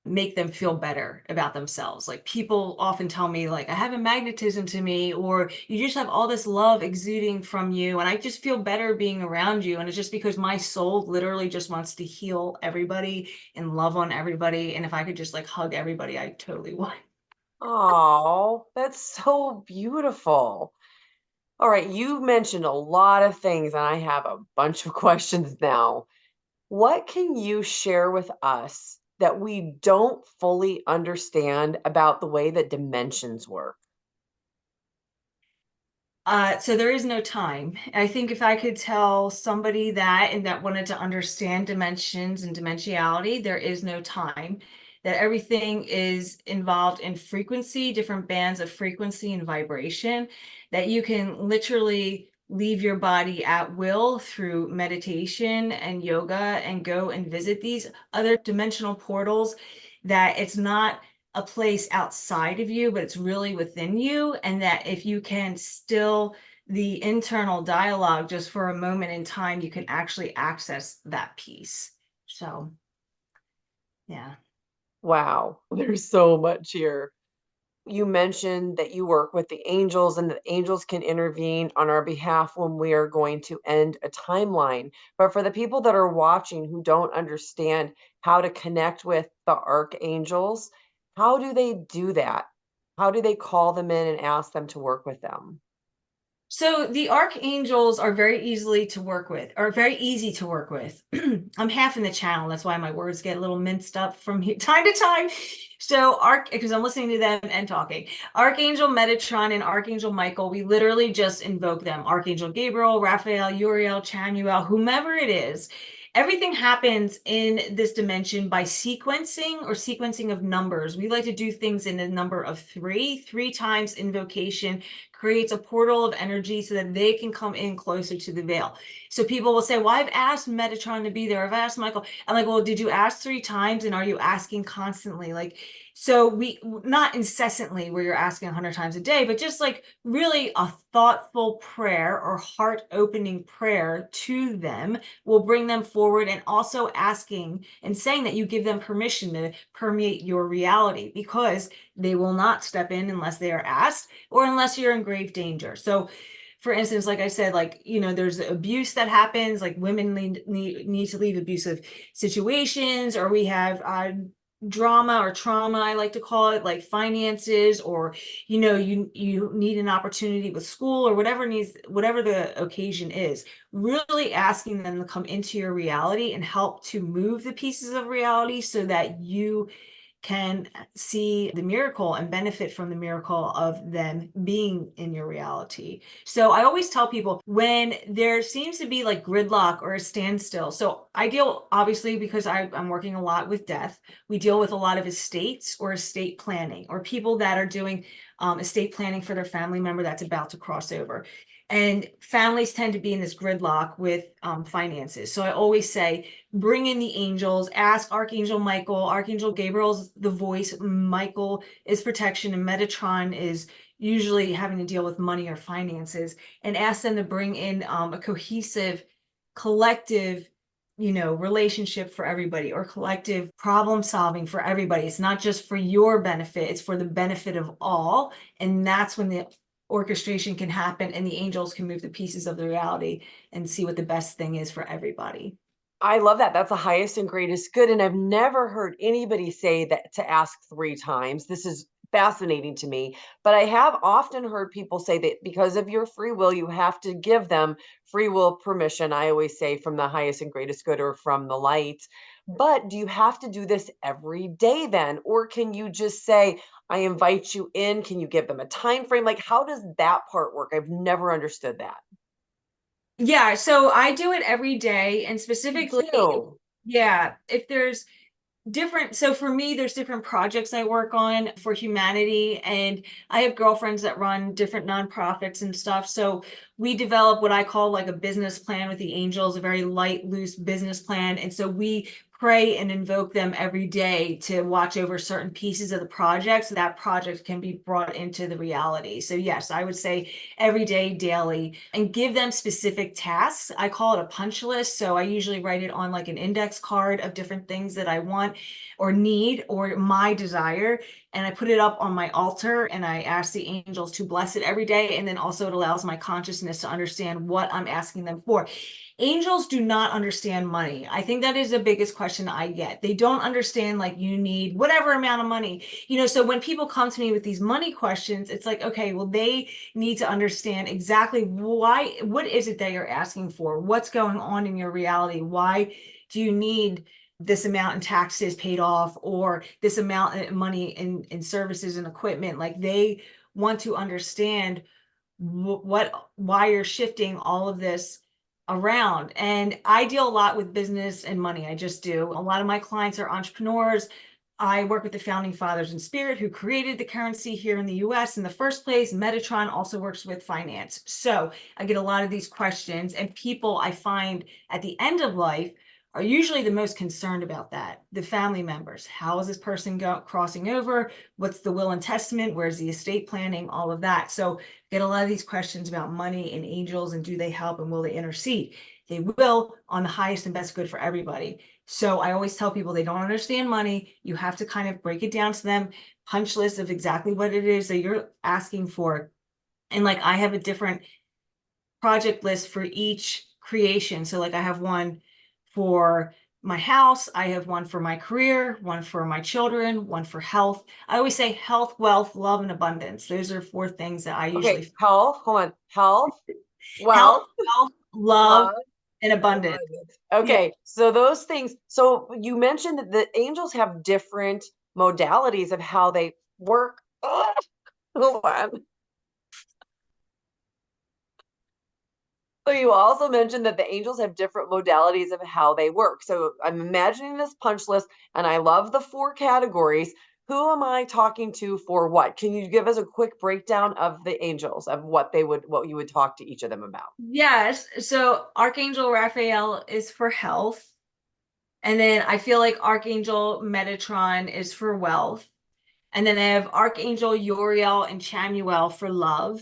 make them feel better about themselves. Like people often tell me like I have a magnetism to me, or you just have all this love exuding from you and I just feel better being around you. And it's just because my soul literally just wants to heal everybody and love on everybody. And if I could just like hug everybody, I totally would. Oh, that's so beautiful. All right, you mentioned a lot of things, and I have a bunch of questions now. What can you share with us that we don't fully understand about the way that dimensions work? So there is no time. I think if I could tell somebody that and that wanted to understand dimensions and dimensionality, there is no time. That everything is involved in frequency, different bands of frequency and vibration, that you can literally leave your body at will through meditation and yoga and go and visit these other dimensional portals, that it's not a place outside of you, but it's really within you. And that if you can still the internal dialogue just for a moment in time, you can actually access that piece. So, yeah. Wow, there's so much here. You mentioned that you work with the angels and the angels can intervene on our behalf when we are going to end a timeline. But for the people that are watching who don't understand how to connect with the archangels, how do they do that? How do they call them in and ask them to work with them? So the archangels are very easily to work with, or very easy to work with. I'm half in the channel, that's why my words get a little minced up from time to time. So because I'm listening to them and talking. Archangel Metatron and Archangel Michael, we literally just invoke them. Archangel Gabriel, Raphael, Uriel, Chamuel, whomever it is. Everything happens in this dimension by sequencing or sequencing of numbers. We like to do things in a number of three times invocation creates a portal of energy so that they can come in closer to the veil. So people will say, well, I've asked Metatron to be there. I've asked Michael. I'm like, well, did you ask 3 times? And are you asking constantly? Like, so we, not incessantly where you're asking 100 times a day, but just like really a thoughtful prayer or heart opening prayer to them will bring them forward, and also asking and saying that you give them permission to permeate your reality, because they will not step in unless they are asked or unless you're in grave danger. So for instance, like I said, like, there's abuse that happens, like women need to leave abusive situations, or we have drama or trauma, I like to call it, like finances, or you need an opportunity with school or whatever the occasion is. Really asking them to come into your reality and help to move the pieces of reality so that you can see the miracle and benefit from the miracle of them being in your reality. So I always tell people when there seems to be like gridlock or a standstill. So I deal, obviously, because I'm working a lot with death, we deal with a lot of estates or estate planning, or people that are doing estate planning for their family member that's about to cross over. And families tend to be in this gridlock with finances. So I always say, bring in the angels, ask Archangel Michael. Archangel Gabriel's the voice, Michael is protection, and Metatron is usually having to deal with money or finances, and ask them to bring in a cohesive, collective, relationship for everybody, or collective problem solving for everybody. It's not just for your benefit, it's for the benefit of all. And that's when the orchestration can happen and the angels can move the pieces of the reality and see what the best thing is for everybody. I love that. That's the highest and greatest good. And I've never heard anybody say that to ask 3 times. This is fascinating to me. But I have often heard people say that because of your free will, you have to give them free will permission. I always say from the highest and greatest good or from the light. But do you have to do this every day then? Or can you just say, I invite you in? Can you give them a time frame? Like, how does that part work? I've never understood that. Yeah, so I do it every day, and You specifically, do. yeah, if there's different, so for me, there's different projects I work on for humanity, and I have girlfriends that run different nonprofits and stuff. So we develop what I call like a business plan with the angels, a very light, loose business plan. And so we pray and invoke them every day to watch over certain pieces of the project so that project can be brought into the reality. So yes, I would say every day, daily, and give them specific tasks. I call it a punch list. So I usually write it on like an index card of different things that I want or need or my desire. And I put it up on my altar and I ask the angels to bless it every day. And then also it allows my consciousness to understand what I'm asking them for. Angels do not understand money. I think that is the biggest question I get. They don't understand like you need whatever amount of money. So when people come to me with these money questions, it's like, okay, well, they need to understand exactly why, what is it that you're asking for? What's going on in your reality? Why do you need this amount in taxes paid off or this amount of money in services and equipment? Like they want to understand why you're shifting all of this around. And I deal a lot with business and money. I just do. A lot of my clients are entrepreneurs. I work with the founding fathers in spirit who created the currency here in the US in the first place. Metatron also works with finance. So I get a lot of these questions, and people I find at the end of life are usually the most concerned about that. The family members. How is this person crossing over? What's the will and testament? Where's the estate planning? All of that. So get a lot of these questions about money and angels and do they help and will they intercede? They will on the highest and best good for everybody. So I always tell people they don't understand money. You have to kind of break it down to them, punch list of exactly what it is that you're asking for. And like I have a different project list for each creation. So like I have one for my house, I have one for my career, one for my children, one for health. I always say health, wealth, love, and abundance. Those are 4 things that I Okay, usually health, hold on. Health, health, wealth, wealth, love, love, and and abundance. abundance. Yeah. Okay, so those things. So you mentioned that the angels have different modalities of how they work. Hold on. So you also mentioned that the angels have different modalities of how they work. So I'm imagining this punch list, and I love the 4 categories. Who am I talking to for what? Can you give us a quick breakdown of the angels of what you would talk to each of them about? Yes. So Archangel Raphael is for health. And then I feel like Archangel Metatron is for wealth. And then I have Archangel Uriel and Chamuel for love.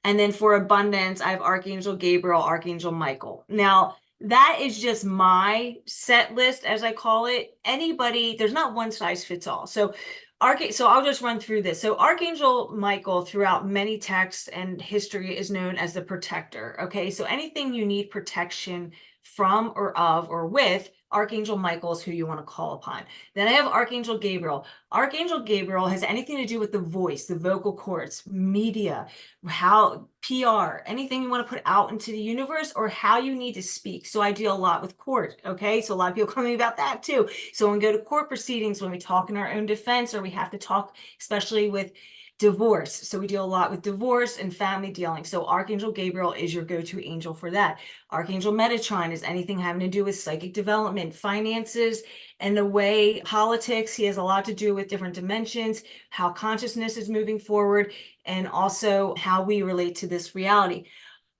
And then for abundance, I have Archangel Gabriel, Archangel Michael. Now, that is just my set list, as I call it. Anybody, there's not one size fits all. So I'll just run through this. So Archangel Michael, throughout many texts and history, is known as the protector. Okay, so anything you need protection from or of or with, Archangel Michael is who you want to call upon. Then I have Archangel Gabriel. Archangel Gabriel has anything to do with the voice, the vocal cords, media, how PR, anything you want to put out into the universe or how you need to speak. So I deal a lot with court. Okay. So a lot of people come to me about that too. So when we go to court proceedings, when we talk in our own defense, or we have to talk, especially with divorce. So we deal a lot with divorce and family dealing. So Archangel Gabriel is your go-to angel for that. Archangel Metatron is anything having to do with psychic development, finances, and the way politics. He has a lot to do with different dimensions, how consciousness is moving forward, and also how we relate to this reality.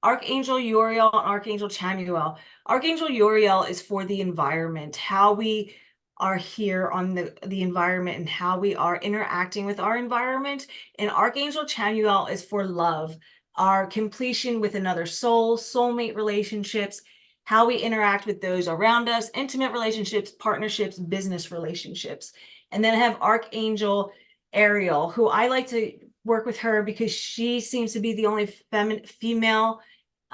Archangel Uriel and Archangel Chamuel. Archangel Uriel is for the environment, how we are here on the environment and how we are interacting with our environment. And Archangel Chamuel is for love, our completion with another soul, soulmate relationships, how we interact with those around us, intimate relationships, partnerships, business relationships. And then I have Archangel Ariel, who I like to work with her because she seems to be the only female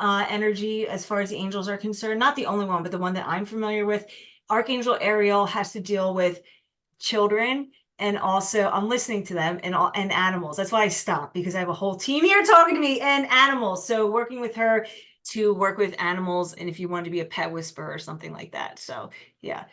energy as far as the angels are concerned. Not the only one, but the one that I'm familiar with. Archangel Ariel has to deal with children, and also I'm listening to them and animals. That's why I stopped, because I have a whole team here talking to me, and animals. So working with her to work with animals, and if you wanted to be a pet whisperer or something like that. So yeah.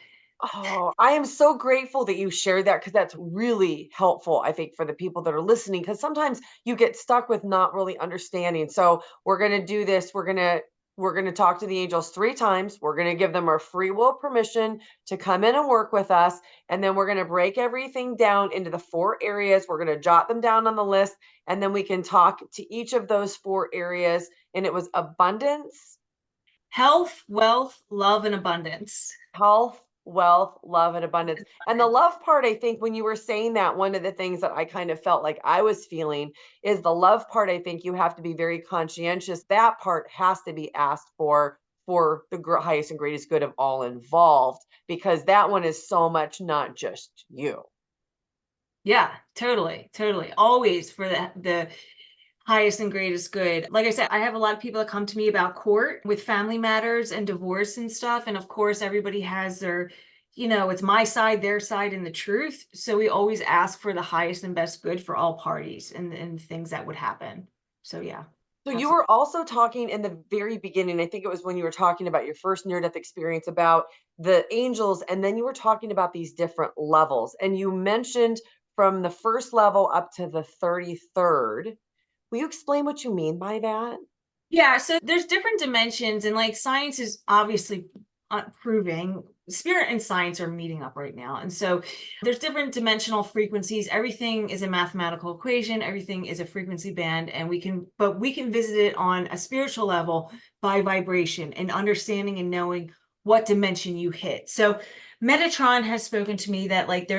Oh, I am so grateful that you shared that because that's really helpful, I think, for the people that are listening. Because sometimes you get stuck with not really understanding. So we're gonna do this. We're gonna talk to the angels 3 times. We're gonna give them our free will permission to come in and work with us. And then we're gonna break everything down into the 4 areas. We're gonna jot them down on the list, and then we can talk to each of those 4 areas. And it was abundance, Health, wealth, love, and abundance. health, wealth, love, and abundance. And the love part, I think when you were saying that, one of the things that I kind of felt like I was feeling is the love part. I think you have to be very conscientious. That part has to be asked for the highest and greatest good of all involved, because that one is so much not just you. Yeah, totally, totally. Always for the highest and greatest good. Like I said, I have a lot of people that come to me about court with family matters and divorce and stuff. And of course, everybody has their, it's my side, their side, and the truth. So we always ask for the highest and best good for all parties and things that would happen. So yeah, So you absolutely. were also talking in the very beginning, I think it was when you were talking about your first near-death experience about the angels, and then you were talking about these different levels. And you mentioned from the first level up to the 33rd. Will you explain what you mean by that? Yeah, so there's different dimensions, and like science is obviously proving spirit and science are meeting up right now. And so there's different dimensional frequencies. Everything is a mathematical equation, everything is a frequency band, and we can visit it on a spiritual level by vibration and understanding and knowing what dimension you hit. So Metatron has spoken to me that like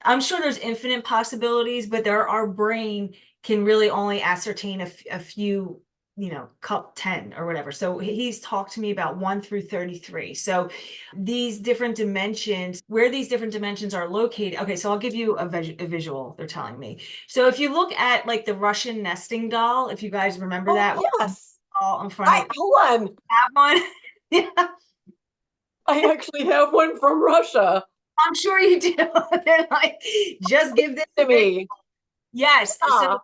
I'm sure there's infinite possibilities, but our brain can really only ascertain a few, cup 10 or whatever. So he's talked to me about 1 through 33. So these different dimensions, where these different dimensions are located. Okay, so I'll give you a visual, they're telling me. So if you look at like the Russian nesting doll, if you guys remember Oh, that, yes. all in front I of hold on. that one. Yeah, I actually have one from Russia. I'm sure you do. They're like, just give this a To big me. yes. So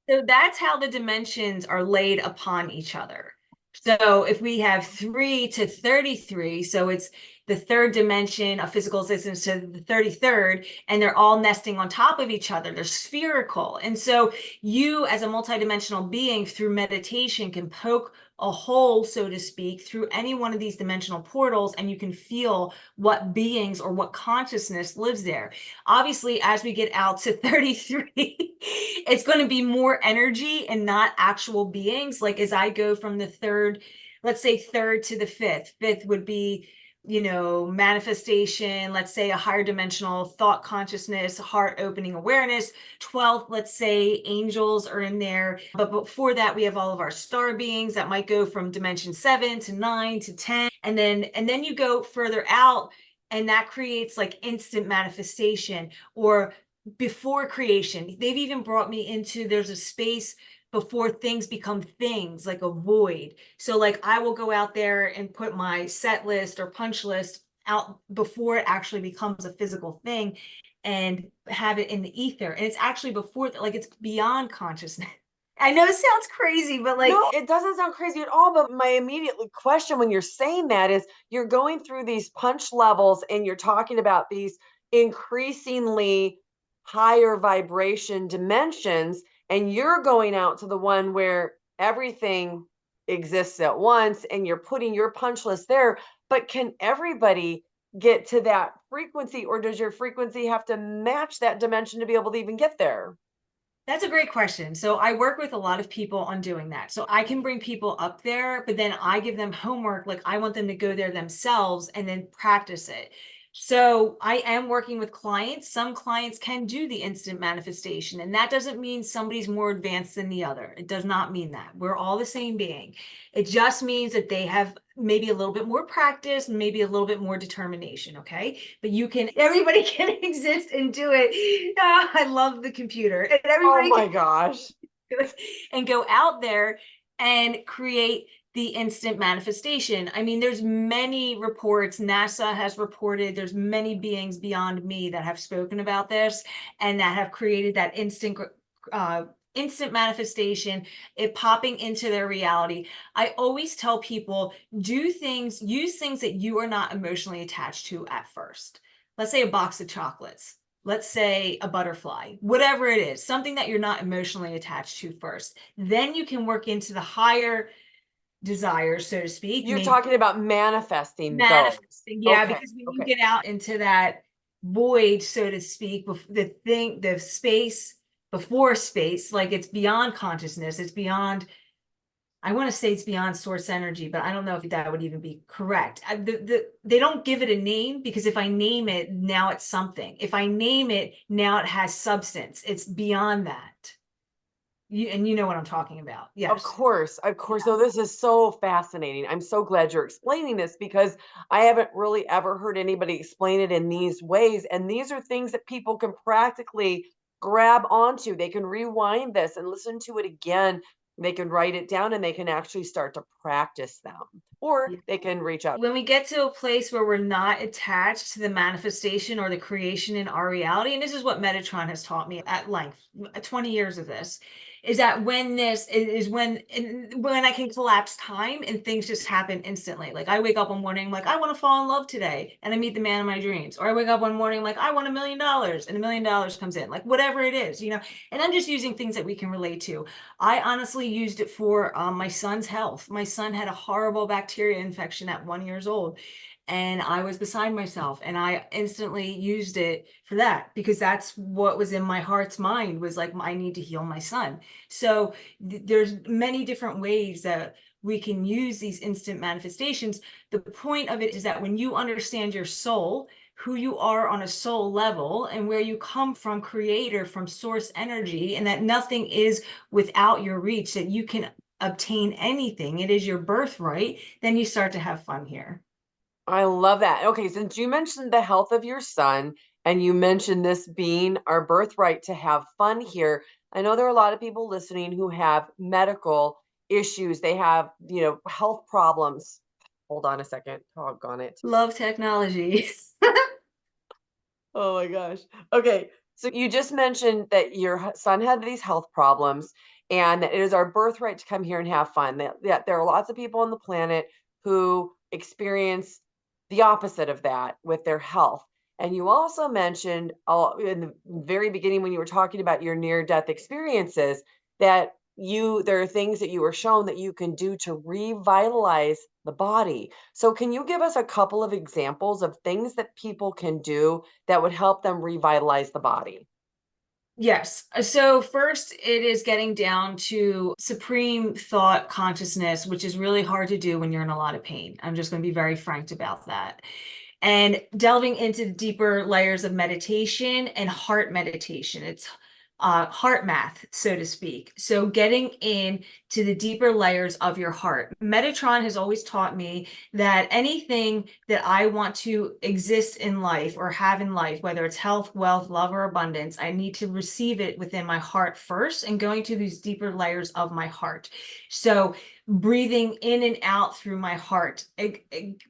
Yeah. that's how the dimensions are laid upon each other. So if we have 3 to 33, so it's the third dimension of physical existence to the 33rd, and they're all nesting on top of each other. They're spherical. And so you, as a multidimensional being, through meditation, can poke a hole, so to speak, through any one of these dimensional portals, and you can feel what beings or what consciousness lives there. Obviously, as we get out to 33, it's going to be more energy and not actual beings. Like as I go from the third, let's say third to the fifth, fifth would be, manifestation, let's say a higher dimensional thought consciousness, heart opening awareness. 12th, let's say angels are in there. But before that, we have all of our star beings that might go from dimension 7 to 9 to 10. And then you go further out, and that creates like instant manifestation or before creation. They've even brought me into there's a space before things become things, like a void. So like I will go out there and put my set list or punch list out before it actually becomes a physical thing and have it in the ether. And it's actually before like it's beyond consciousness. I know it sounds crazy, but like No, it doesn't sound crazy at all. But my immediate question when you're saying that is you're going through these punch levels and you're talking about these increasingly higher vibration dimensions, and you're going out to the one where everything exists at once and you're putting your punch list there. But can everybody get to that frequency, or does your frequency have to match that dimension to be able to even get there? that's a great question. So I work with a lot of people on doing that. So I can bring people up there, but then I give them homework. Like I want them to go there themselves and then practice it. So I am working with clients. Some clients can do the instant manifestation, and that doesn't mean somebody's more advanced than the other. It does not mean that. We're all the same being. It just means that they have maybe a little bit more practice, maybe a little bit more determination. Okay. But everybody can exist and do it. Ah, I love the computer. And Oh everybody can my gosh. do it and go out there and create the instant manifestation. I mean, there's many reports. NASA has reported there's many beings beyond me that have spoken about this and that have created that uh, instant manifestation, it popping into their reality. I always tell people use things that you are not emotionally attached to at first. Let's say a box of chocolates, let's say a butterfly, whatever it is, something that you're not emotionally attached to first. Then you can work into the higher desires, so to speak, You're maybe talking about manifesting those. manifesting. Yeah, Okay, because when you okay. get out into that void, so to speak, the space before space, like it's beyond consciousness, it's beyond I want to say it's beyond source energy, but I don't know if that would even be correct. They don't give it a name because if I name it, now it's something. If I name it, now it has substance. It's beyond that. And you know what I'm talking about. Of Yes. course, of Yeah. course. So this is so fascinating. I'm so glad you're explaining this because I haven't really ever heard anybody explain it in these ways. And these are things that people can practically grab onto. They can rewind this and listen to it again. They can write it down and they can actually start to practice them. Or they can reach out. When we get to a place where we're not attached to the manifestation or the creation in our reality, and this is what Metatron has taught me at length, 20 years of this, is that when this is when I can collapse time and things just happen instantly. Like I wake up one morning like I want to fall in love today, and I meet the man of my dreams. Or I wake up one morning like I want $1 million, and $1 million comes in. Like whatever it is, you know. And I'm just using things that we can relate to. I honestly used it for my son's health. My son had a horrible bacteria infection at 1 years old, and I was beside myself. And I instantly used it for that because that's what was in my heart's mind was like, I need to heal my son. So there's many different ways that we can use these instant manifestations. The point of it is that when you understand your soul, who you are on a soul level and where you come from, creator, from source energy, and that nothing is without your reach, that you can obtain anything, it is your birthright, then you start to have fun here. I love that. Okay, since you mentioned the health of your son and you mentioned this being our birthright to have fun here, I know there are a lot of people listening who have medical issues. They have, health problems. Hold on a second. Doggone it. Love technology. Oh my gosh. Okay. So you just mentioned that your son had these health problems and that it is our birthright to come here and have fun. That there are lots of people on the planet who experience the opposite of that with their health. And you also mentioned in the very beginning when you were talking about your near death experiences that there are things that you were shown that you can do to revitalize the body. So can you give us a couple of examples of things that people can do that would help them revitalize the body? Yes. So first, it is getting down to supreme thought consciousness, which is really hard to do when you're in a lot of pain. I'm just going to be very frank about that. And delving into deeper layers of meditation and heart meditation. It's heart math, so to speak. So getting in to the deeper layers of your heart. Metatron has always taught me that anything that I want to exist in life or have in life, whether it's health, wealth, love, or abundance, I need to receive it within my heart first and going to these deeper layers of my heart. So breathing in and out through my heart,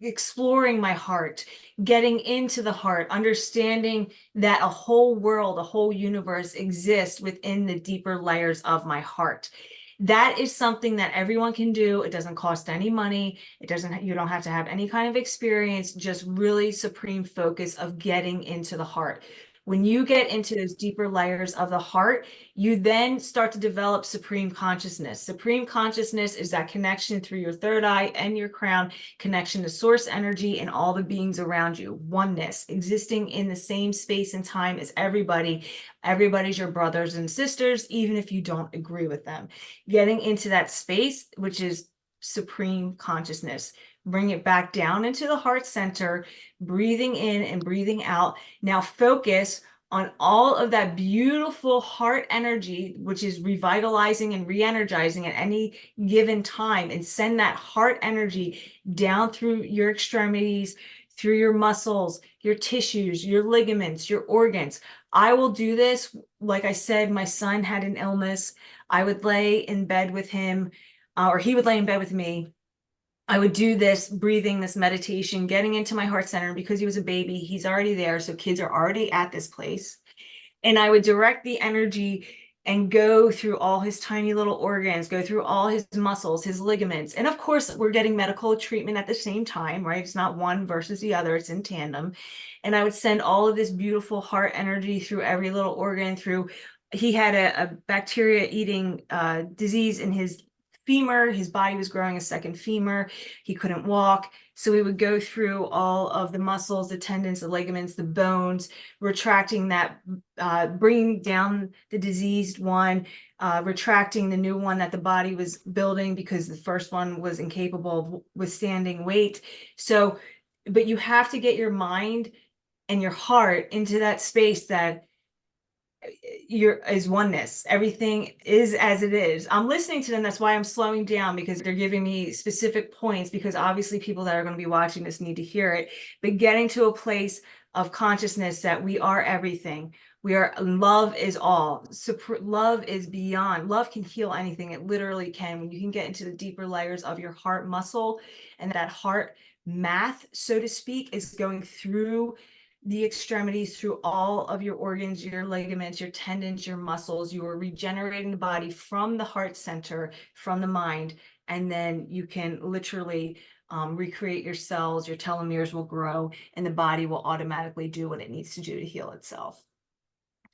exploring my heart, getting into the heart, understanding that a whole world, a whole universe exists within the deeper layers of my heart. That is something that everyone can do. It doesn't cost any money. You don't have to have any kind of experience, just really supreme focus of getting into the heart. When you get into those deeper layers of the heart, you then start to develop supreme consciousness. Supreme consciousness is that connection through your third eye and your crown, connection to source energy and all the beings around you. Oneness, existing in the same space and time as everybody. Everybody's your brothers and sisters, even if you don't agree with them. Getting into that space, which is supreme consciousness. Bring it back down into the heart center, breathing in and breathing out. Now focus on all of that beautiful heart energy, which is revitalizing and re-energizing at any given time, and send that heart energy down through your extremities, through your muscles, your tissues, your ligaments, your organs. I will do this. Like I said, my son had an illness. I would lay in bed with him, or he would lay in bed with me. I would do this breathing, this meditation, getting into my heart center. Because he was a baby, he's already there. So kids are already at this place. And I would direct the energy and go through all his tiny little organs, go through all his muscles, his ligaments. And of course, we're getting medical treatment at the same time, right? It's not one versus the other, it's in tandem. And I would send all of this beautiful heart energy through every little organ, he had a bacteria eating disease in his femur. His body was growing a second femur. He couldn't walk. So we would go through all of the muscles, the tendons, the ligaments, the bones, retracting that, bringing down the diseased one, retracting the new one that the body was building because the first one was incapable of withstanding weight. So, but you have to get your mind and your heart into that space that you're is oneness. Everything is as it is. I'm listening to them. That's why I'm slowing down, because they're giving me specific points, because obviously people that are going to be watching this need to hear it. But getting to a place of consciousness that we are everything. We are, love is all. Love is beyond. Love can heal anything. It literally can. When you can get into the deeper layers of your heart muscle, and that heart math, so to speak, is going through the extremities, through all of your organs, your ligaments, your tendons, your muscles. You are regenerating the body from the heart center, from the mind, and then you can literally recreate your cells. Your telomeres will grow, and the body will automatically do what it needs to do to heal itself.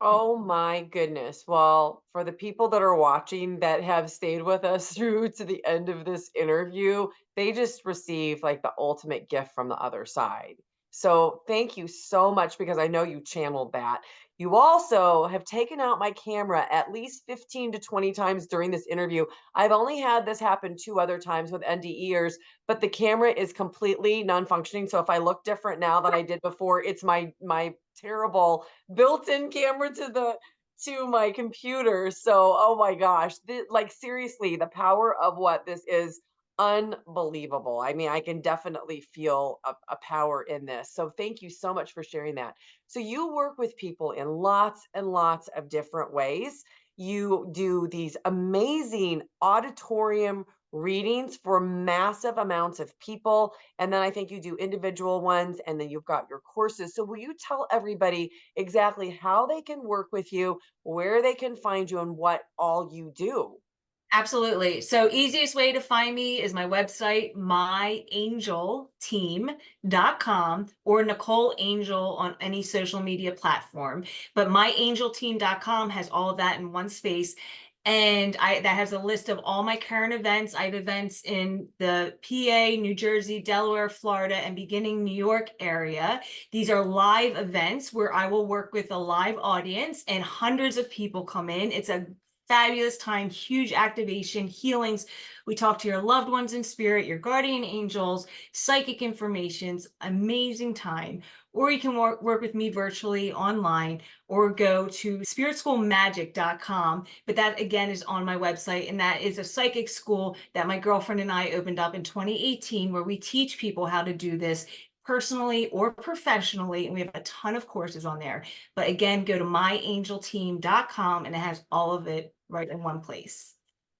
Oh my goodness. Well, for the people that are watching that have stayed with us through to the end of this interview, they just received like the ultimate gift from the other side. So thank you so much, because I know you channeled that. You also have taken out my camera at least 15 to 20 times during this interview. I've only had this happen 2 other times with NDEers, but the camera is completely non-functioning. So if I look different now than I did before, it's my terrible built-in camera to my computer. So, oh my gosh, like seriously, the power of what this is unbelievable. I mean, I can definitely feel a power in this. So, thank you so much for sharing that. So, you work with people in lots and lots of different ways. You do these amazing auditorium readings for massive amounts of people. And then I think you do individual ones, and then you've got your courses. So, will you tell everybody exactly how they can work with you, where they can find you, and what all you do? Absolutely. So easiest way to find me is my website, myangelteam.com, or Nicole Angel on any social media platform. But myangelteam.com has all of that in one space. And that has a list of all my current events. I have events in the PA, New Jersey, Delaware, Florida, and beginning New York area. These are live events where I will work with a live audience, and hundreds of people come in. It's a fabulous time, huge activation, healings. We talk to your loved ones in spirit, your guardian angels, psychic informations, amazing time. Or you can work with me virtually online, or go to spiritschoolmagic.com. But that again is on my website. And that is a psychic school that my girlfriend and I opened up in 2018, where we teach people how to do this personally or professionally. And we have a ton of courses on there. But again, go to myangelteam.com, and it has all of it right in one place.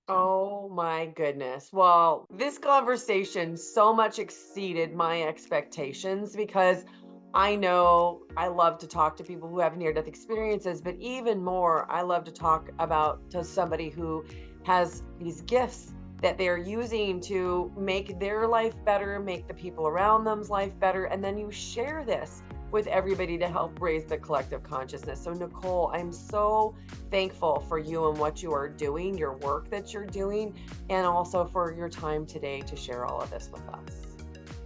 So Oh my goodness. Well, this conversation so much exceeded my expectations, because I know I love to talk to people who have near death experiences, but even more, I love to talk about to somebody who has these gifts that they're using to make their life better, make the people around them's life better, and then you share this with everybody to help raise the collective consciousness. So Nicole, I'm so thankful for you and what you are doing, your work that you're doing, and also for your time today to share all of this with us.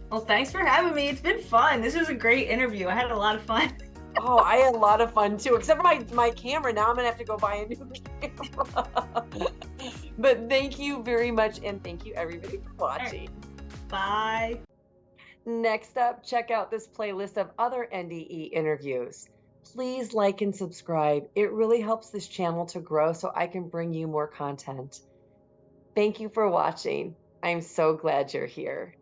well, thanks for having me. It's been fun. This was a great interview. I had a lot of fun. Oh, I had a lot of fun too, except for my camera. Now I'm gonna have to go buy a new camera. But thank you very much, and thank you everybody for All right. watching. Bye. Next up, check out this playlist of other NDE interviews. Please like and subscribe. It really helps this channel to grow so I can bring you more content. Thank you for watching. I'm so glad you're here.